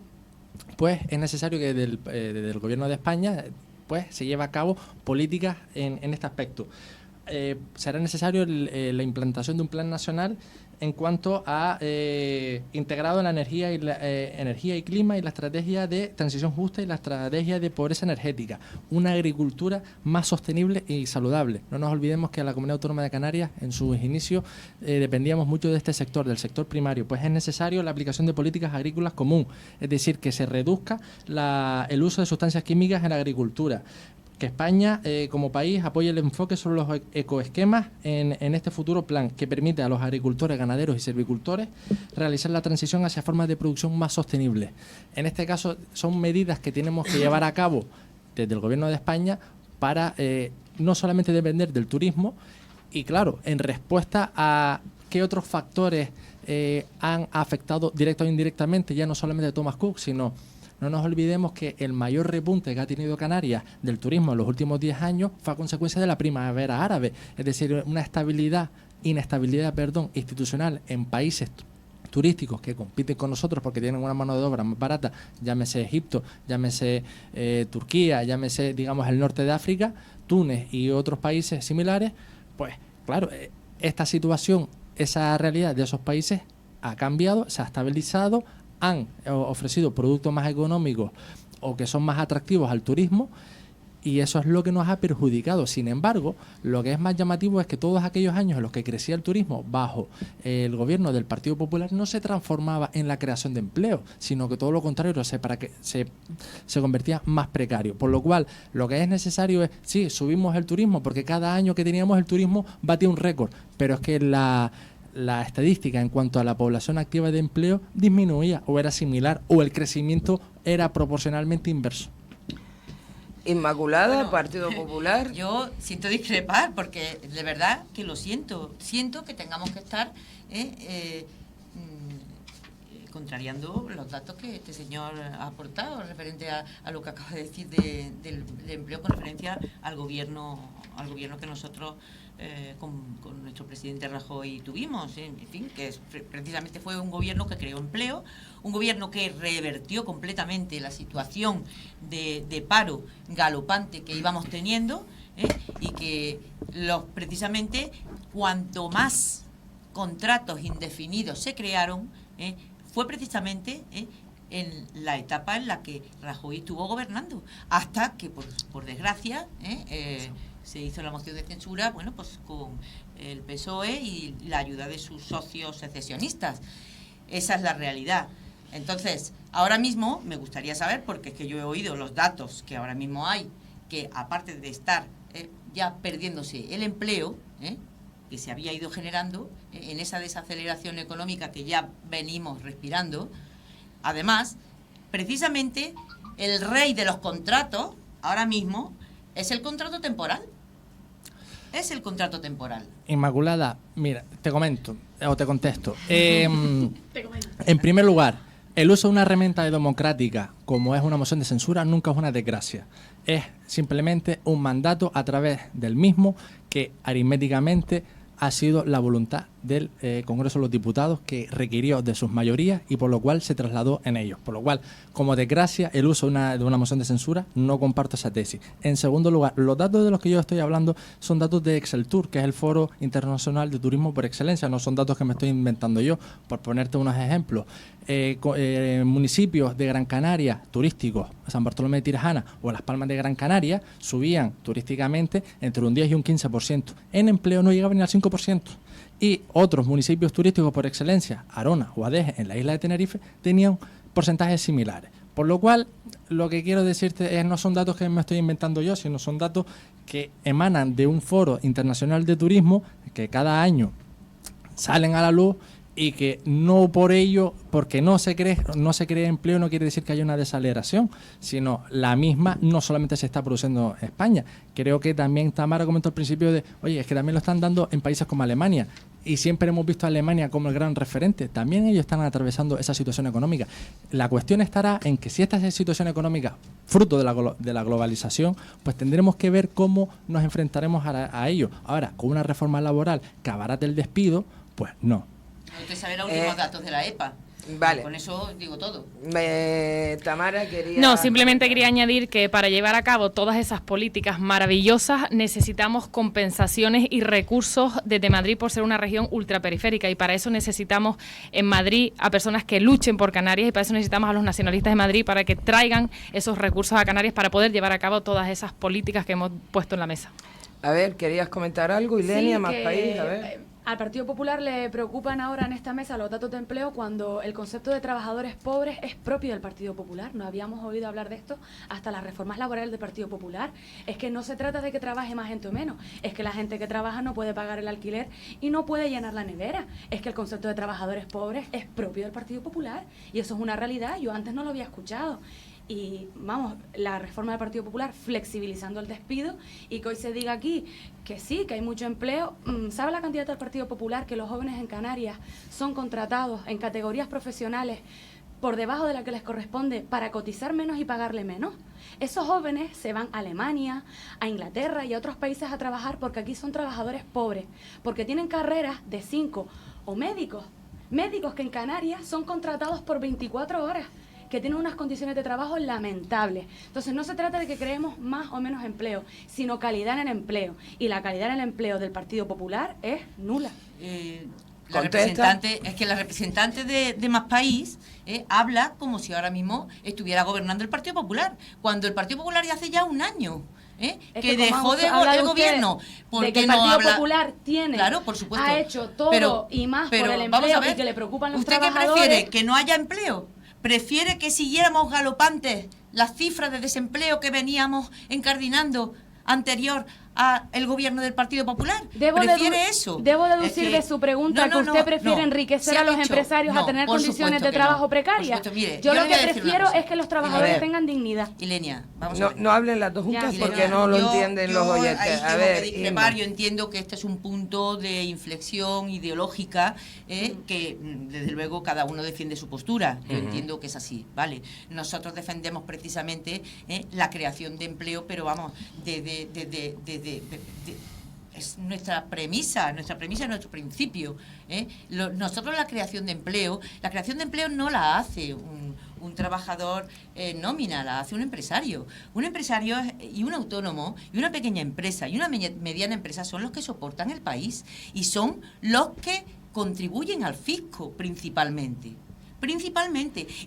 pues es necesario que desde el gobierno de España se lleve a cabo políticas en este aspecto. Será necesario la implantación de un plan nacional en cuanto a integrado en la energía y clima y la estrategia de transición justa y la estrategia de pobreza energética, una agricultura más sostenible y saludable. No nos olvidemos que la Comunidad Autónoma de Canarias en sus inicios dependíamos mucho de este sector, del sector primario, pues es necesario la aplicación de políticas agrícolas común, es decir, que se reduzca el uso de sustancias químicas en la agricultura. Que España, como país, apoye el enfoque sobre los ecoesquemas en este futuro plan, que permite a los agricultores, ganaderos y silvicultores realizar la transición hacia formas de producción más sostenibles. En este caso, son medidas que tenemos que llevar a cabo desde el Gobierno de España para no solamente depender del turismo y, claro, en respuesta a qué otros factores han afectado directa o indirectamente, ya no solamente a Thomas Cook, sino... No nos olvidemos que el mayor repunte que ha tenido Canarias del turismo en los últimos 10 años fue a consecuencia de la primavera árabe, es decir, una inestabilidad institucional en países turísticos que compiten con nosotros porque tienen una mano de obra más barata, llámese Egipto, llámese Turquía, llámese, digamos, el norte de África, Túnez y otros países similares, pues claro, esta situación, esa realidad de esos países ha cambiado, se ha estabilizado, han ofrecido productos más económicos o que son más atractivos al turismo y eso es lo que nos ha perjudicado. Sin embargo, lo que es más llamativo es que todos aquellos años en los que crecía el turismo bajo el gobierno del Partido Popular no se transformaba en la creación de empleo, sino que todo lo contrario, se convertía más precario. Por lo cual, lo que es necesario es, sí, subimos el turismo porque cada año que teníamos el turismo batía un récord, pero es que la estadística en cuanto a la población activa de empleo disminuía o era similar o el crecimiento era proporcionalmente inverso. Inmaculada, Bueno, Partido Popular. Yo siento discrepar porque de verdad que lo siento. Siento que tengamos que estar contrariando los datos que este señor ha aportado referente a lo que acaba de decir del empleo con referencia al gobierno que nosotros con nuestro presidente Rajoy tuvimos, en fin, que precisamente fue un gobierno que creó empleo, un gobierno que revertió completamente la situación de paro galopante que íbamos teniendo, y que precisamente cuanto más contratos indefinidos se crearon, fue precisamente en la etapa en la que Rajoy estuvo gobernando, hasta que por desgracia se hizo la moción de censura, bueno, pues con el PSOE y la ayuda de sus socios secesionistas. Esa es la realidad. Entonces, ahora mismo me gustaría saber, porque es que yo he oído los datos que ahora mismo hay, que aparte de estar ya perdiéndose el empleo, que se había ido generando en esa desaceleración económica que ya venimos respirando, además, precisamente el rey de los contratos ahora mismo es el contrato temporal. Es el contrato temporal. Inmaculada, mira, te comento, o te contesto. En primer lugar, el uso de una herramienta democrática como es una moción de censura nunca es una desgracia. Es simplemente un mandato a través del mismo que aritméticamente ha sido la voluntad del Congreso de los Diputados, que requirió de sus mayorías y por lo cual se trasladó en ellos. Por lo cual, como desgracia, el uso de una moción de censura, no comparto esa tesis. En segundo lugar, los datos de los que yo estoy hablando son datos de Exceltur, que es el Foro Internacional de Turismo por excelencia, no son datos que me estoy inventando yo. Por ponerte unos ejemplos, municipios de Gran Canaria turísticos, San Bartolomé de Tirajana o Las Palmas de Gran Canaria, subían turísticamente entre un 10 y un 15%. En empleo no llegaban ni al 5%. Y otros municipios turísticos por excelencia, Arona o Adeje, en la isla de Tenerife, tenían porcentajes similares. Por lo cual, lo que quiero decirte es no son datos que me estoy inventando yo, sino son datos que emanan de un foro internacional de turismo que cada año salen a la luz y que no por ello, porque no se cree empleo, no quiere decir que haya una desaceleración, sino la misma no solamente se está produciendo en España. Creo que también Tamara comentó al principio de, oye, es que también lo están dando en países como Alemania, y siempre hemos visto a Alemania como el gran referente. También ellos están atravesando esa situación económica. La cuestión estará en que si esta es la situación económica fruto de la globalización, pues tendremos que ver cómo nos enfrentaremos a ello. Ahora, con una reforma laboral que abarate el despido, pues no. Usted sabe los últimos datos de la EPA. Vale. Con eso digo todo. Tamara quería... No, simplemente quería añadir que para llevar a cabo todas esas políticas maravillosas necesitamos compensaciones y recursos desde Madrid por ser una región ultraperiférica, y para eso necesitamos en Madrid a personas que luchen por Canarias, y para eso necesitamos a los nacionalistas de Madrid para que traigan esos recursos a Canarias para poder llevar a cabo todas esas políticas que hemos puesto en la mesa. A ver, ¿querías comentar algo, Ilenia? Sí, Más país, a ver. Al Partido Popular le preocupan ahora en esta mesa los datos de empleo cuando el concepto de trabajadores pobres es propio del Partido Popular. No habíamos oído hablar de esto hasta las reformas laborales del Partido Popular. Es que no se trata de que trabaje más gente o menos, es que la gente que trabaja no puede pagar el alquiler y no puede llenar la nevera. Es que el concepto de trabajadores pobres es propio del Partido Popular y eso es una realidad. Yo antes no lo había escuchado. Y vamos, la reforma del Partido Popular flexibilizando el despido, y que hoy se diga aquí que sí, que hay mucho empleo. ¿Sabe la candidata del Partido Popular que los jóvenes en Canarias son contratados en categorías profesionales por debajo de la que les corresponde para cotizar menos y pagarle menos? Esos jóvenes se van a Alemania, a Inglaterra y a otros países a trabajar porque aquí son trabajadores pobres, porque tienen carreras de 5 o médicos que en Canarias son contratados por 24 horas, que tienen unas condiciones de trabajo lamentables. Entonces no se trata de que creemos más o menos empleo, sino calidad en el empleo. Y la calidad en el empleo del Partido Popular es nula. La representante de Más País habla como si ahora mismo estuviera gobernando el Partido Popular, cuando el Partido Popular ya hace ya un año que dejó el gobierno. De que el Partido Popular tiene, claro, por supuesto, ha hecho todo y más por el empleo y que le preocupan los trabajadores. ¿Usted qué prefiere? ¿Que no haya empleo? ¿Prefiere que siguiéramos galopantes las cifras de desempleo que veníamos encardinando anterior al gobierno del Partido Popular? ¿Prefiere eso? Debo deducir de su pregunta que usted prefiere enriquecer a los empresarios a tener condiciones de trabajo precarias. Yo lo que prefiero es que los trabajadores tengan dignidad. Ilenia, vamos a ver. No hablen las dos juntas porque no lo entienden los oyentes. A ver, yo entiendo que este es un punto de inflexión ideológica que desde luego cada uno defiende su postura. Yo entiendo que es así, ¿vale? Nosotros defendemos precisamente la creación de empleo, pero vamos, es nuestra premisa, nuestro principio. Nosotros la creación de empleo no la hace un trabajador nómina, la hace un empresario. Un empresario y un autónomo y una pequeña empresa y una mediana empresa son los que soportan el país y son los que contribuyen al fisco principalmente,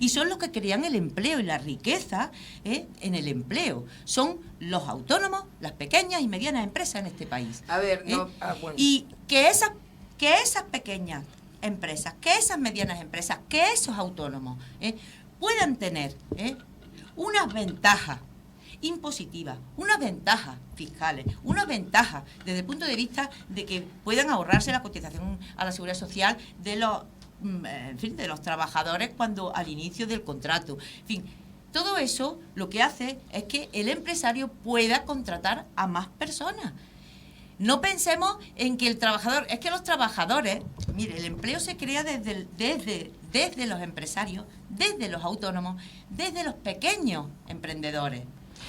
y son los que crean el empleo y la riqueza en el empleo. Son los autónomos, las pequeñas y medianas empresas en este país. A ver, bueno. Y que esas pequeñas empresas, que esas medianas empresas, que esos autónomos puedan tener unas ventajas impositivas, unas ventajas fiscales, unas ventajas desde el punto de vista de que puedan ahorrarse la cotización a la Seguridad Social de los trabajadores cuando al inicio del contrato. En fin, todo eso lo que hace es que el empresario pueda contratar a más personas. No pensemos en que el trabajador, es que los trabajadores, mire, el empleo se crea desde los empresarios, desde los autónomos, desde los pequeños emprendedores.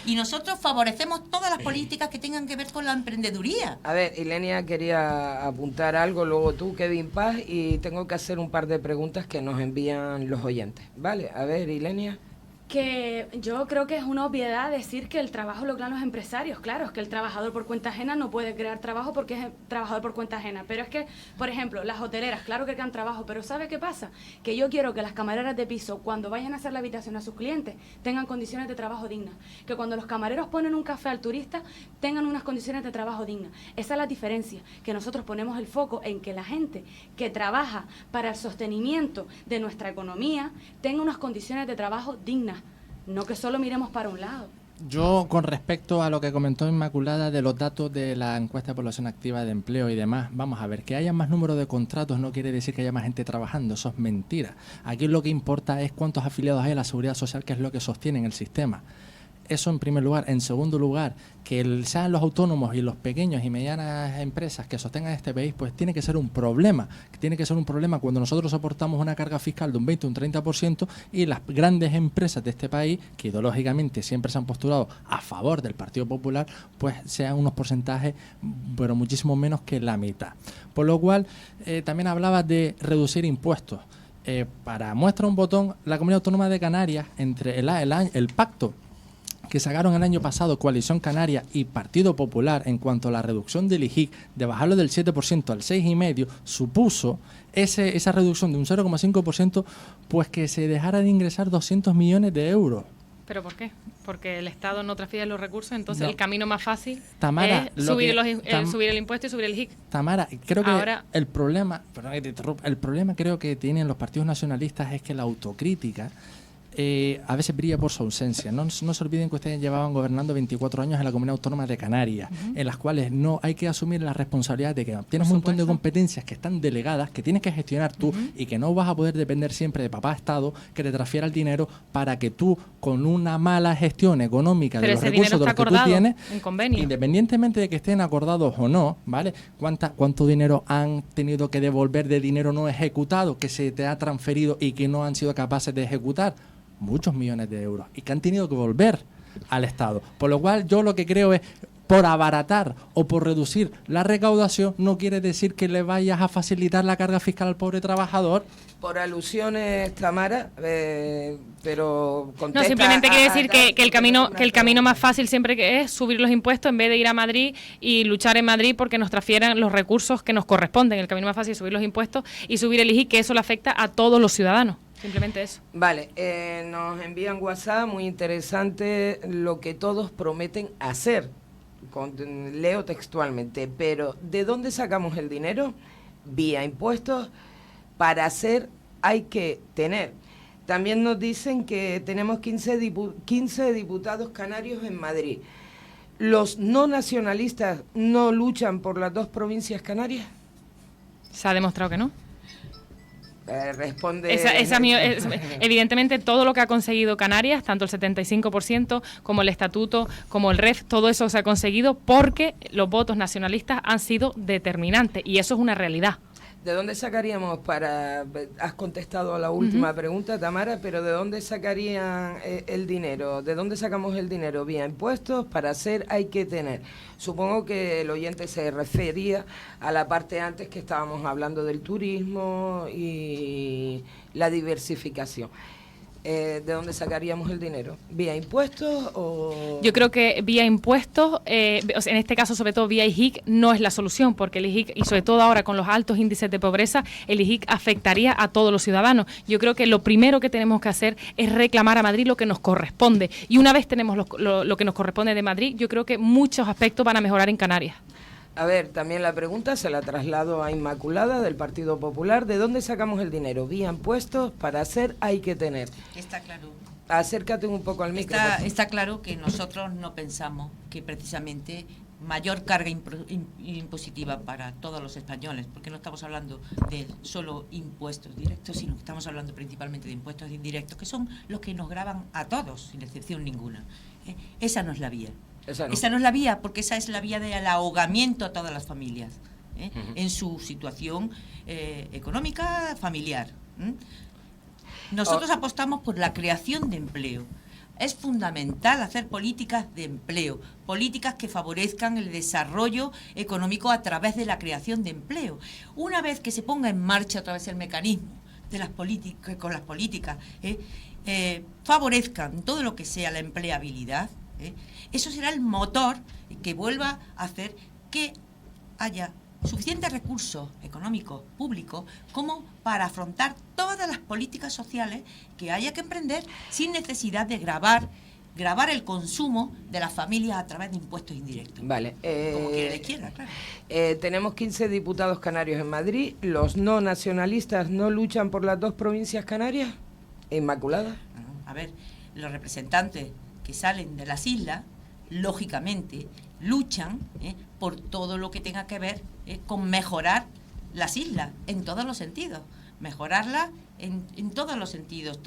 Y nosotros favorecemos todas las políticas que tengan que ver con la emprendeduría. A ver, Ilenia quería apuntar algo, luego tú, Kevin Paz, y tengo que hacer un par de preguntas que nos envían los oyentes. Vale, a ver, Ilenia. Que yo creo que es una obviedad decir que el trabajo lo crean los empresarios. Claro, es que el trabajador por cuenta ajena no puede crear trabajo porque es trabajador por cuenta ajena. Pero es que, por ejemplo, las hoteleras, claro que crean trabajo, pero ¿sabe qué pasa? Que yo quiero que las camareras de piso, cuando vayan a hacer la habitación a sus clientes, tengan condiciones de trabajo dignas. Que cuando los camareros ponen un café al turista, tengan unas condiciones de trabajo dignas. Esa es la diferencia, que nosotros ponemos el foco en que la gente que trabaja para el sostenimiento de nuestra economía tenga unas condiciones de trabajo dignas. No que solo miremos para un lado. Yo, con respecto a lo que comentó Inmaculada de los datos de la encuesta de población activa de empleo y demás, vamos a ver, que haya más número de contratos no quiere decir que haya más gente trabajando, eso es mentira. Aquí lo que importa es cuántos afiliados hay a la Seguridad Social, que es lo que sostiene el sistema. Eso en primer lugar. En segundo lugar, que sean los autónomos y los pequeños y medianas empresas que sostengan este país, pues tiene que ser un problema. Tiene que ser un problema cuando nosotros soportamos una carga fiscal de un 20 o un 30% y las grandes empresas de este país, que ideológicamente siempre se han postulado a favor del Partido Popular, pues sean unos porcentajes, pero muchísimo menos que la mitad. Por lo cual, también hablaba de reducir impuestos. Para muestra un botón, la Comunidad Autónoma de Canarias, entre el pacto que sacaron el año pasado Coalición Canaria y Partido Popular en cuanto a la reducción del IGIC, de bajarlo del 7% al 6,5%, supuso esa reducción de un 0,5%, pues que se dejara de ingresar 200 millones de euros. ¿Pero por qué? Porque el Estado no transfiere los recursos, entonces No. El camino más fácil Tamara, es subir el impuesto y subir el IGIC. Tamara, creo que Ahora, el problema creo que tienen los partidos nacionalistas es que la autocrítica a veces brilla por su ausencia. No se olviden que ustedes llevaban gobernando 24 años en la Comunidad Autónoma de Canarias, en las cuales no hay que asumir la responsabilidad de que tienes un montón de competencias que están delegadas, que tienes que gestionar tú y que no vas a poder depender siempre de papá Estado que te transfiera el dinero para que tú, con una mala gestión económica de pero los ese recursos dinero de está los que tú acordado tienes, en convenio. independientemente de que estén acordados o no, ¿vale? ¿Cuánto dinero han tenido que devolver de dinero no ejecutado que se te ha transferido y que no han sido capaces de ejecutar? Muchos millones de euros y que han tenido que volver al Estado. Por lo cual yo lo que creo es, por abaratar o por reducir la recaudación, no quiere decir que le vayas a facilitar la carga fiscal al pobre trabajador. Por alusiones, Tamara, pero contesta. No, simplemente quiere decir que el camino más fácil siempre que es subir los impuestos en vez de ir a Madrid y luchar en Madrid porque nos transfieran los recursos que nos corresponden. El camino más fácil es subir los impuestos y subir el IGI, que eso le afecta a todos los ciudadanos. Simplemente eso. Vale, nos envían WhatsApp, muy interesante lo que todos prometen hacer. Leo textualmente, pero ¿de dónde sacamos el dinero? Vía impuestos. Para hacer hay que tener. También nos dicen que tenemos 15 diputados canarios en Madrid. ¿Los no nacionalistas no luchan por las dos provincias canarias? Se ha demostrado que no. Responde... evidentemente todo lo que ha conseguido Canarias, tanto el 75% como el estatuto, como el REF, todo eso se ha conseguido porque los votos nacionalistas han sido determinantes y eso es una realidad. ¿De dónde sacaríamos has contestado a la última pregunta, Tamara, pero ¿de dónde sacarían el dinero? ¿De dónde sacamos el dinero? Vía impuestos, para hacer hay que tener. Supongo que el oyente se refería a la parte antes que estábamos hablando del turismo y la diversificación. ¿De dónde sacaríamos el dinero? ¿Vía impuestos o...? Yo creo que vía impuestos, o sea, en este caso sobre todo vía IJIC, no es la solución, porque el IJIC, y sobre todo ahora con los altos índices de pobreza, el IJIC afectaría a todos los ciudadanos. Yo creo que lo primero que tenemos que hacer es reclamar a Madrid lo que nos corresponde. Y una vez tenemos lo que nos corresponde de Madrid, yo creo que muchos aspectos van a mejorar en Canarias. A ver, también la pregunta se la traslado a Inmaculada, del Partido Popular. ¿De dónde sacamos el dinero? Vía impuestos, para hacer hay que tener. Está claro. Acércate un poco al micro. Está claro que nosotros no pensamos que precisamente mayor carga impositiva para todos los españoles, porque no estamos hablando de solo impuestos directos, sino que estamos hablando principalmente de impuestos indirectos, que son los que nos gravan a todos, sin excepción ninguna. Esa no es la vía. Esa no es la vía, porque esa es la vía del ahogamiento a todas las familias, en su situación económica familiar. Nosotros apostamos por la creación de empleo. Es fundamental hacer políticas de empleo, políticas que favorezcan el desarrollo económico a través de la creación de empleo. Una vez que se ponga en marcha otra vez el mecanismo de las políticas, con las políticas favorezcan todo lo que sea la empleabilidad, eso será el motor que vuelva a hacer que haya suficientes recursos económicos públicos como para afrontar todas las políticas sociales que haya que emprender sin necesidad de gravar el consumo de las familias a través de impuestos indirectos. Vale. Como quiere la izquierda, claro. Tenemos 15 diputados canarios en Madrid. ¿Los no nacionalistas no luchan por las dos provincias canarias? Inmaculada. A ver, los representantes que salen de las islas, lógicamente, luchan por todo lo que tenga que ver con mejorar las islas, en todos los sentidos. Mejorarlas en todos los sentidos.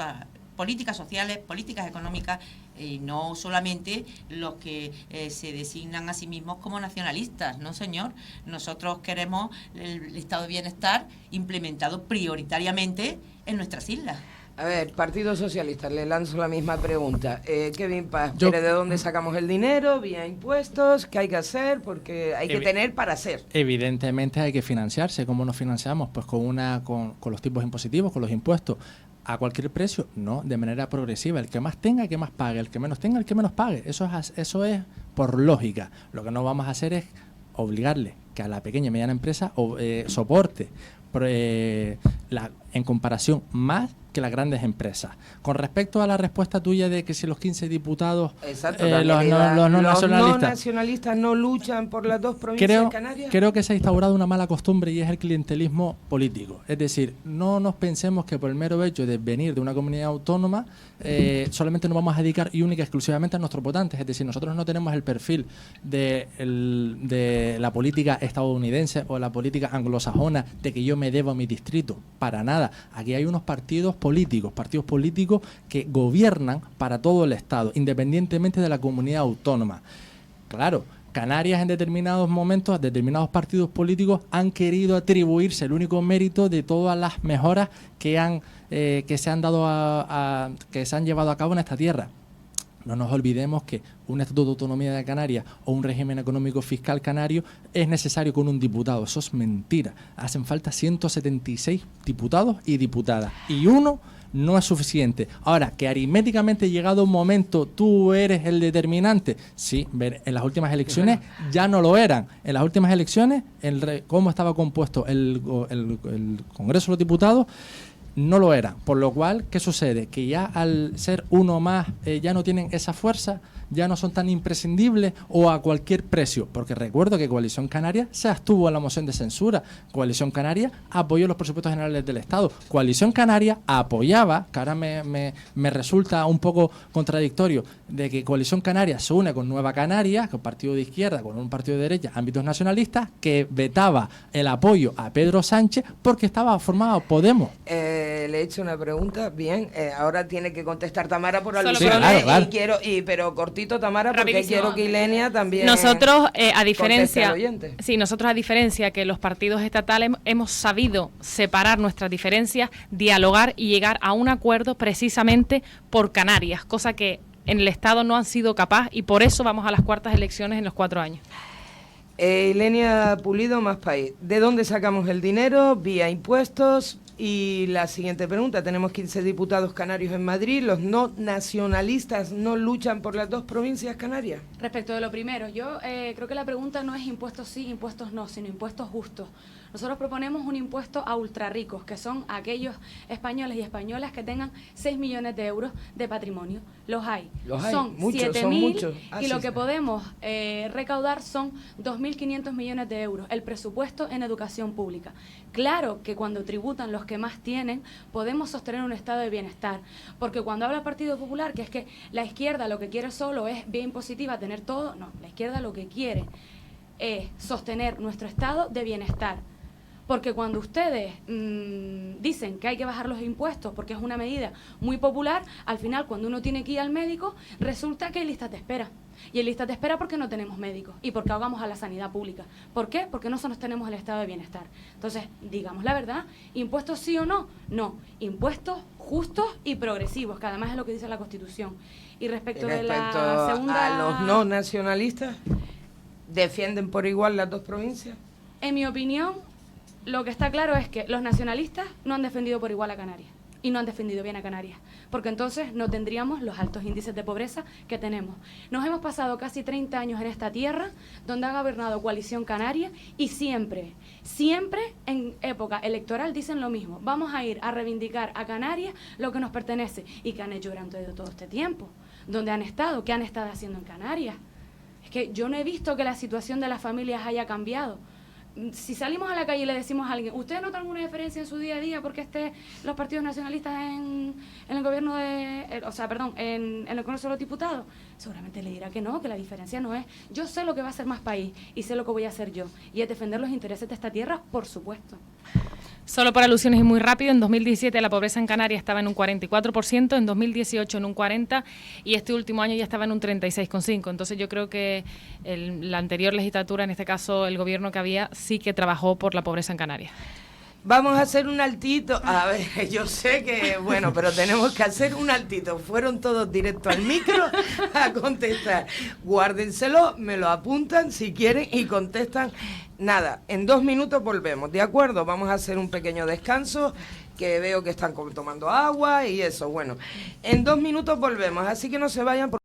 Políticas sociales, políticas económicas, y no solamente los que se designan a sí mismos como nacionalistas, no señor. Nosotros queremos el estado de bienestar implementado prioritariamente en nuestras islas. A ver, Partido Socialista, le lanzo la misma pregunta. Kevin Paz, ¿de dónde sacamos el dinero? ¿Vía impuestos? ¿Qué hay que hacer? Porque hay que tener para hacer. Evidentemente hay que financiarse. ¿Cómo nos financiamos? Pues con los tipos impositivos, con los impuestos. ¿A cualquier precio? No, de manera progresiva. El que más tenga, el que más pague. El que menos tenga, el que menos pague. Eso es por lógica. Lo que no vamos a hacer es obligarle que a la pequeña y mediana empresa soporte en comparación más que las grandes empresas. Con respecto a la respuesta tuya de que si los 15 diputados, los no nacionalistas no luchan por las dos provincias de Canarias. Creo que se ha instaurado una mala costumbre y es el clientelismo político. Es decir, no nos pensemos que por el mero hecho de venir de una comunidad autónoma solamente nos vamos a dedicar y única y exclusivamente a nuestros votantes. Es decir, nosotros no tenemos el perfil de la política estadounidense o la política anglosajona de que yo me debo a mi distrito. Para nada. Aquí hay unos partidos políticos que gobiernan para todo el Estado, independientemente de la comunidad autónoma. Claro, Canarias en determinados momentos, determinados partidos políticos han querido atribuirse el único mérito de todas las mejoras que se han llevado a cabo en esta tierra. No nos olvidemos que un Estatuto de Autonomía de Canarias o un régimen económico fiscal canario es necesario con un diputado. Eso es mentira. Hacen falta 176 diputados y diputadas. Y uno no es suficiente. Ahora, que aritméticamente llegado un momento tú eres el determinante. Sí, en las últimas elecciones ya no lo eran. En las últimas elecciones, cómo estaba compuesto el Congreso de los Diputados, no lo era. Por lo cual, ¿qué sucede? Que ya al ser uno más ya no tienen esa fuerza, ya no son tan imprescindibles o a cualquier precio. Porque recuerdo que Coalición Canaria se abstuvo en la moción de censura. Coalición Canaria apoyó los presupuestos generales del Estado. Coalición Canaria apoyaba, que ahora me resulta un poco contradictorio, de que Coalición Canaria se une con Nueva Canarias, con un partido de izquierda, con un partido de derecha, ámbitos nacionalistas, que vetaba el apoyo a Pedro Sánchez porque estaba formado Podemos. le he hecho una pregunta, bien, ahora tiene que contestar Tamara por Solo alusiones, por- Sí, claro. pero cortito Tamara, porque Rapidísimo. quiero que Ilenia también Nosotros, a conteste al diferencia, oyente. sí, nosotros a diferencia que los partidos estatales hemos sabido separar nuestras diferencias, dialogar y llegar a un acuerdo precisamente por Canarias, cosa que en el Estado no han sido capaz y por eso vamos a las cuartas elecciones en los 4 años. Ilenia Pulido, Más País. ¿De dónde sacamos el dinero? Vía impuestos. Y la siguiente pregunta, tenemos 15 diputados canarios en Madrid, ¿los no nacionalistas no luchan por las dos provincias canarias? Respecto de lo primero, yo creo que la pregunta no es impuestos sí, impuestos no, sino impuestos justos. Nosotros proponemos un impuesto a ultrarricos, que son aquellos españoles y españolas que tengan 6 millones de euros de patrimonio. Los hay. Los hay, Son muchos, 7.000 son muchos. y Sí, lo sí. que podemos recaudar son 2.500 millones de euros, el presupuesto en educación pública. Claro que cuando tributan los que más tienen, podemos sostener un estado de bienestar, porque cuando habla el Partido Popular, que es que la izquierda lo que quiere solo es vía impositiva, tener todo, no, la izquierda lo que quiere es sostener nuestro estado de bienestar. Porque cuando ustedes dicen que hay que bajar los impuestos porque es una medida muy popular, al final cuando uno tiene que ir al médico, resulta que hay listas de espera. Y en listas de espera porque no tenemos médicos y porque ahogamos a la sanidad pública. ¿Por qué? Porque no sostenemos el estado de bienestar. Entonces, digamos la verdad, ¿impuestos sí o no? No, impuestos justos y progresivos, que además es lo que dice la Constitución. Y respecto de la segunda... a los no nacionalistas, ¿defienden por igual las dos provincias? En mi opinión, lo que está claro es que los nacionalistas no han defendido por igual a Canarias y no han defendido bien a Canarias, porque entonces no tendríamos los altos índices de pobreza que tenemos. Nos hemos pasado casi 30 años en esta tierra donde ha gobernado Coalición Canaria y siempre en época electoral dicen lo mismo. Vamos a ir a reivindicar a Canarias lo que nos pertenece. ¿Y qué han hecho durante todo este tiempo? ¿Dónde han estado? ¿Qué han estado haciendo en Canarias? Es que yo no he visto que la situación de las familias haya cambiado. Si salimos a la calle y le decimos a alguien, ¿usted nota alguna diferencia en su día a día porque los partidos nacionalistas en el gobierno en el Congreso de los Diputados? Seguramente le dirá que no, que la diferencia no es. Yo sé lo que va a hacer Más País y sé lo que voy a hacer yo. Y es defender los intereses de esta tierra, por supuesto. Solo por alusiones y muy rápido, en 2017 la pobreza en Canarias estaba en un 44%, en 2018 en un 40% y este último año ya estaba en un 36,5%. Entonces yo creo que la anterior legislatura, en este caso el gobierno que había, sí que trabajó por la pobreza en Canarias. Vamos a hacer un altito. A ver, yo sé que, bueno, pero tenemos que hacer un altito. Fueron todos directo al micro a contestar. Guárdenselo, me lo apuntan si quieren y contestan. Nada, en 2 minutos volvemos, ¿de acuerdo? Vamos a hacer un pequeño descanso, que veo que están tomando agua y eso, bueno. En 2 minutos volvemos, así que no se vayan.